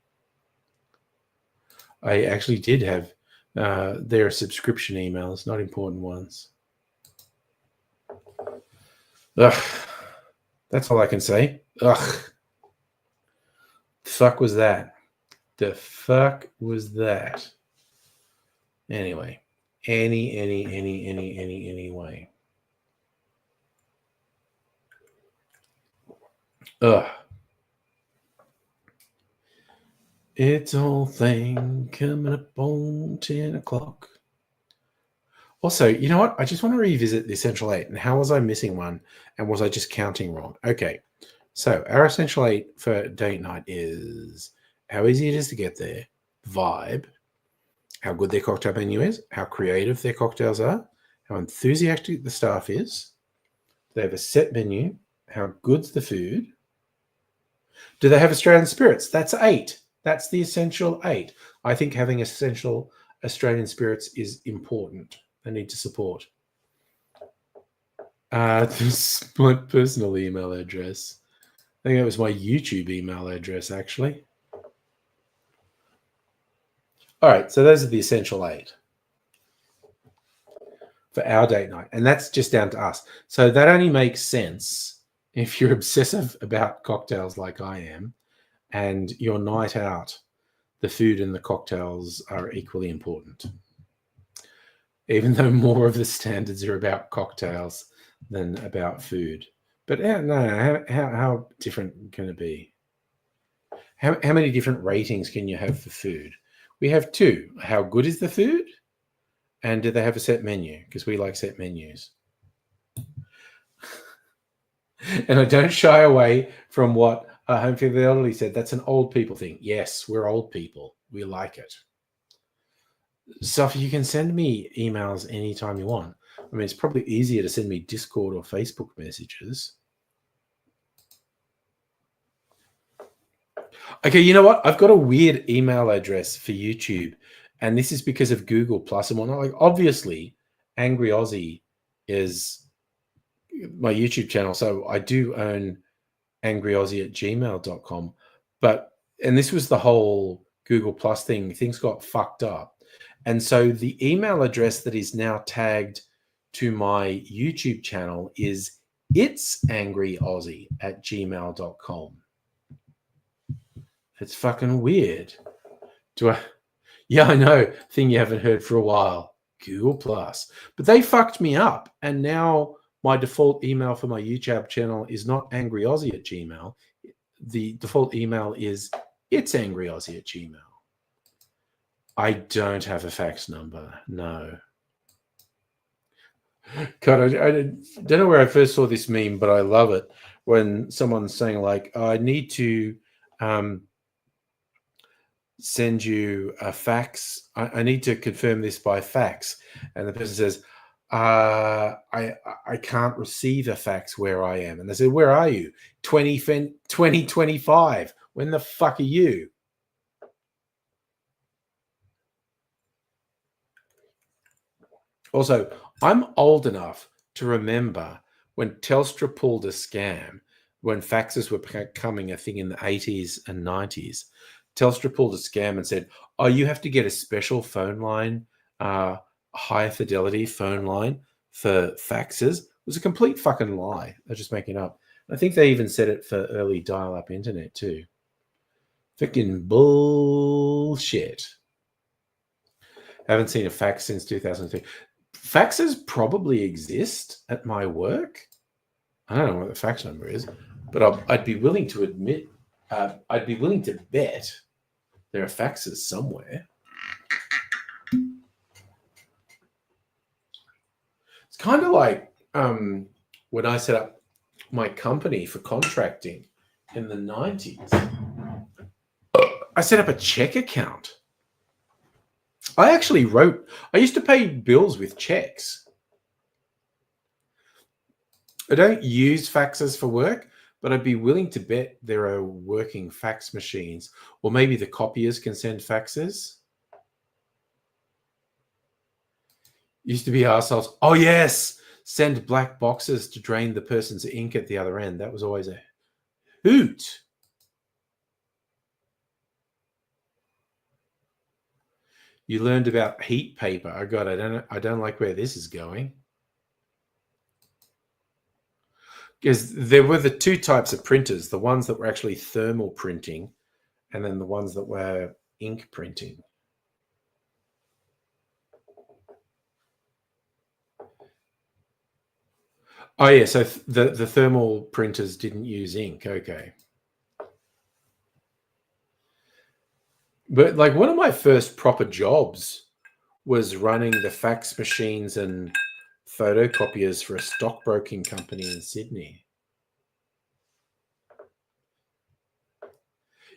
I actually did have their subscription emails, not important ones. Ugh. That's all I can say. Ugh. The fuck was that? The fuck was that? Anyway. Anyway. Ugh. It's all thing coming up on 10 o'clock. Also, you know what? I just want to revisit the Essential 8. And how was I missing one? And was I just counting wrong? Okay. So our Essential 8 for date night is how easy it is to get there, vibe, how good their cocktail menu is, how creative their cocktails are, how enthusiastic the staff is. Do they have a set menu? How good's the food? Do they have Australian spirits? That's 8. That's the Essential 8. I think having essential Australian spirits is important. They need to support. This is my personal email address. I think that was my YouTube email address, actually. All right, so those are the Essential 8 for our date night. And that's just down to us. So that only makes sense if you're obsessive about cocktails like I am and your night out, the food and the cocktails are equally important. Even though more of the standards are about cocktails than about food. But no, how different can it be? How many different ratings can you have for food? We have two. How good is the food? And do they have a set menu? Because we like set menus. And I don't shy away from what Home for the Elderly said. That's an old people thing. Yes, we're old people. We like it. Sophie, you can send me emails anytime you want. I mean, it's probably easier to send me Discord or Facebook messages. Okay, you know what? I've got a weird email address for YouTube, and this is because of Google Plus and whatnot. Like, obviously, Angry Aussie is my YouTube channel, so I do own angryaussie@gmail.com. And this was the whole Google Plus thing. Things got fucked up. And so the email address that is now tagged to my YouTube channel is itsangryAussie@gmail.com. It's fucking weird. Yeah, I know. Thing you haven't heard for a while. Google Plus. But they fucked me up. And now my default email for my YouTube channel is not angryaussie@gmail. The default email is itsangryAussie@gmail. I don't have a fax number. No. God, I don't know where I first saw this meme, but I love it when someone's saying like, oh, I need to send you a fax. I need to confirm this by fax. And the person says, I can't receive a fax where I am. And they say, where are you? 2025. When the fuck are you? Also, I'm old enough to remember when Telstra pulled a scam, when faxes were becoming a thing in the 80s and 90s. Telstra pulled a scam and said, oh, you have to get a special phone line, high fidelity phone line for faxes. It was a complete fucking lie. They're just making it up. I think they even said it for early dial-up internet too. Freaking bullshit. Haven't seen a fax since 2003. Faxes probably exist at my work. I don't know what the fax number is, but I'd be willing to admit, I'd be willing to bet there are faxes somewhere. It's kind of like when I set up my company for contracting in the 90s. I set up a check account. I used to pay bills with checks. I don't use faxes for work, but I'd be willing to bet there are working fax machines, or maybe the copiers can send faxes. Used to be arseholes. Oh, yes. Send black boxes to drain the person's ink at the other end. That was always a hoot. You learned about heat paper. Oh God, I don't like where this is going. Because there were the two types of printers, the ones that were actually thermal printing and then the ones that were ink printing. Oh, yeah, so the thermal printers didn't use ink. Okay. But like one of my first proper jobs was running the fax machines and photocopiers for a stockbroking company in Sydney.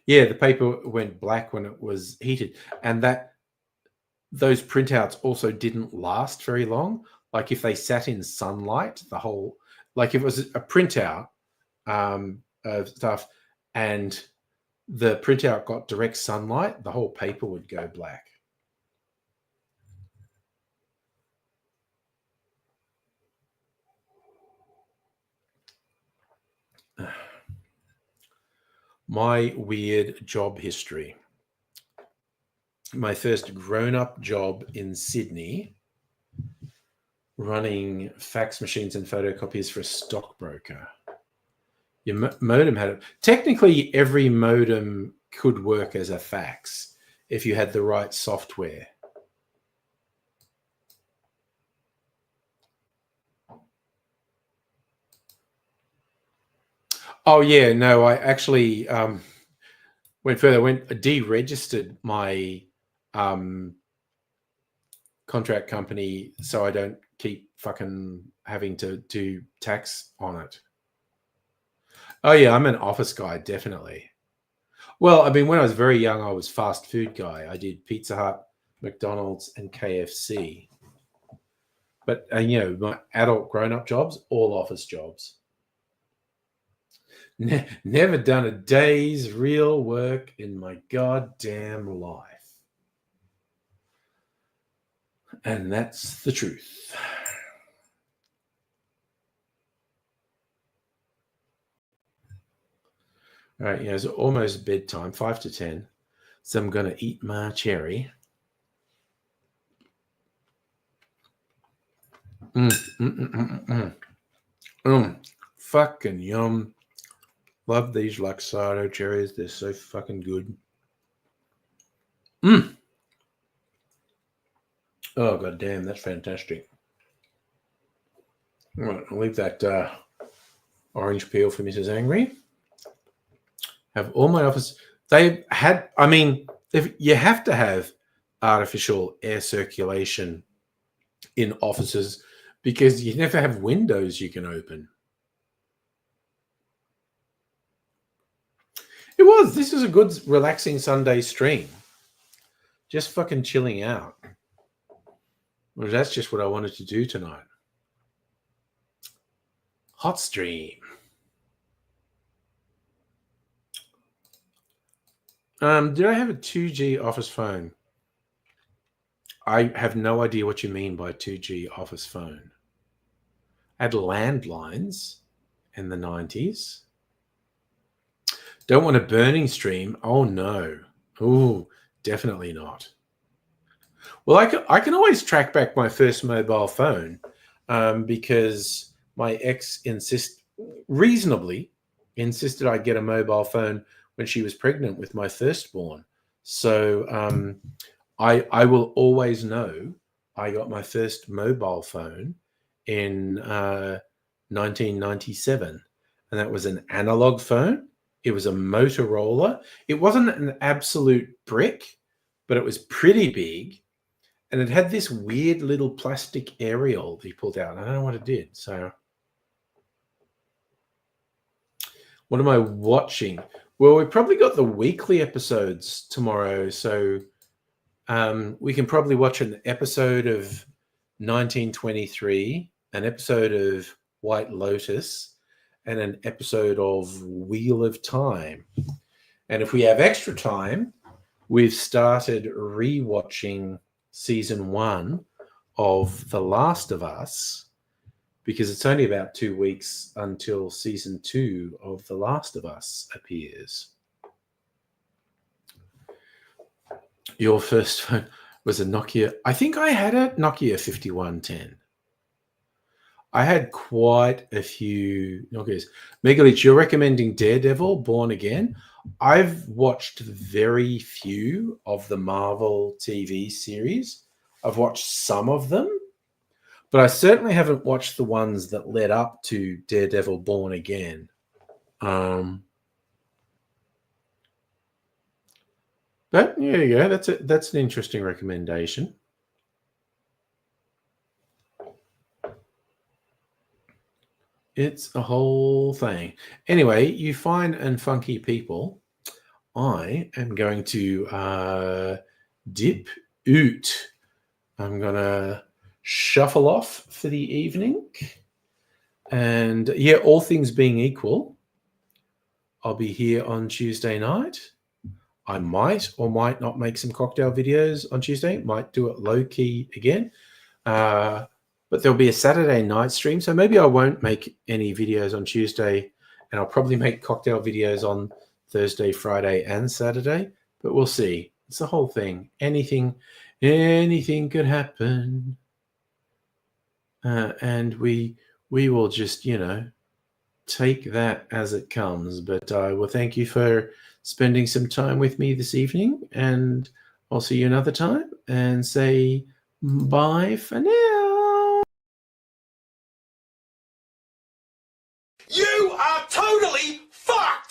Yeah, the paper went black when it was heated, and those printouts also didn't last very long. Like if they sat in sunlight, like if it was a printout of stuff and the printout got direct sunlight, the whole paper would go black. My weird job history. My first grown-up job in Sydney, running fax machines and photocopiers for a stockbroker. Your modem had it. Technically, every modem could work as a fax if you had the right software. Oh yeah, no, I actually went further. Deregistered my contract company so I don't keep fucking having to do tax on it. Oh yeah, I'm an office guy, definitely. Well, I mean, when I was very young, I was fast food guy. I did Pizza Hut, McDonald's, and KFC. But my adult grown-up jobs, all office jobs. Never done a day's real work in my goddamn life. And that's the truth. All right, it's almost bedtime, 5 to 10. So I'm going to eat my cherry. Fucking yum. Love these Luxardo cherries. They're so fucking good. Oh, god damn, that's fantastic. All right, I'll leave that orange peel for Mrs. Angry. Have all my office. They had, I mean, if you have to have artificial air circulation in offices because you never have windows you can open. It was. This was a good, relaxing Sunday stream. Just fucking chilling out. Well, that's just what I wanted to do tonight. Hot stream. Did I have a 2G office phone? I have no idea what you mean by 2G office phone. I had landlines in the 90s. Don't want a burning stream? Oh, no. Oh, definitely not. Well, I can always track back my first mobile phone because my ex reasonably insisted I get a mobile phone when she was pregnant with my firstborn. So I will always know I got my first mobile phone in 1997, and that was an analog phone. It was a Motorola. It wasn't an absolute brick, but it was pretty big. And it had this weird little plastic aerial that he pulled out. I don't know what it did. So what am I watching? Well, we probably got the weekly episodes tomorrow. So we can probably watch an episode of 1923, an episode of White Lotus, and an episode of Wheel of Time. And if we have extra time, we've started rewatching season 1 of The Last of Us because it's only about 2 weeks until season 2 of The Last of Us appears. Your first phone was a Nokia. I think I had a Nokia 5110. I had quite a few Nokias. Megalich, you're recommending Daredevil, Born Again. I've watched very few of the Marvel TV series. I've watched some of them, but I certainly haven't watched the ones that led up to Daredevil, Born Again. But there you go. That's an interesting recommendation. It's a whole thing. Anyway, you fine and funky people, I am going to dip out. I'm going to shuffle off for the evening. And yeah, all things being equal, I'll be here on Tuesday night. I might or might not make some cocktail videos on Tuesday. Might do it low key again. But there'll be a Saturday night stream. So maybe I won't make any videos on Tuesday, and I'll probably make cocktail videos on Thursday, Friday, and Saturday. But we'll see. It's the whole thing. Anything could happen. And we will just, take that as it comes. But I will thank you for spending some time with me this evening, and I'll see you another time and say bye for now. You are totally fucked!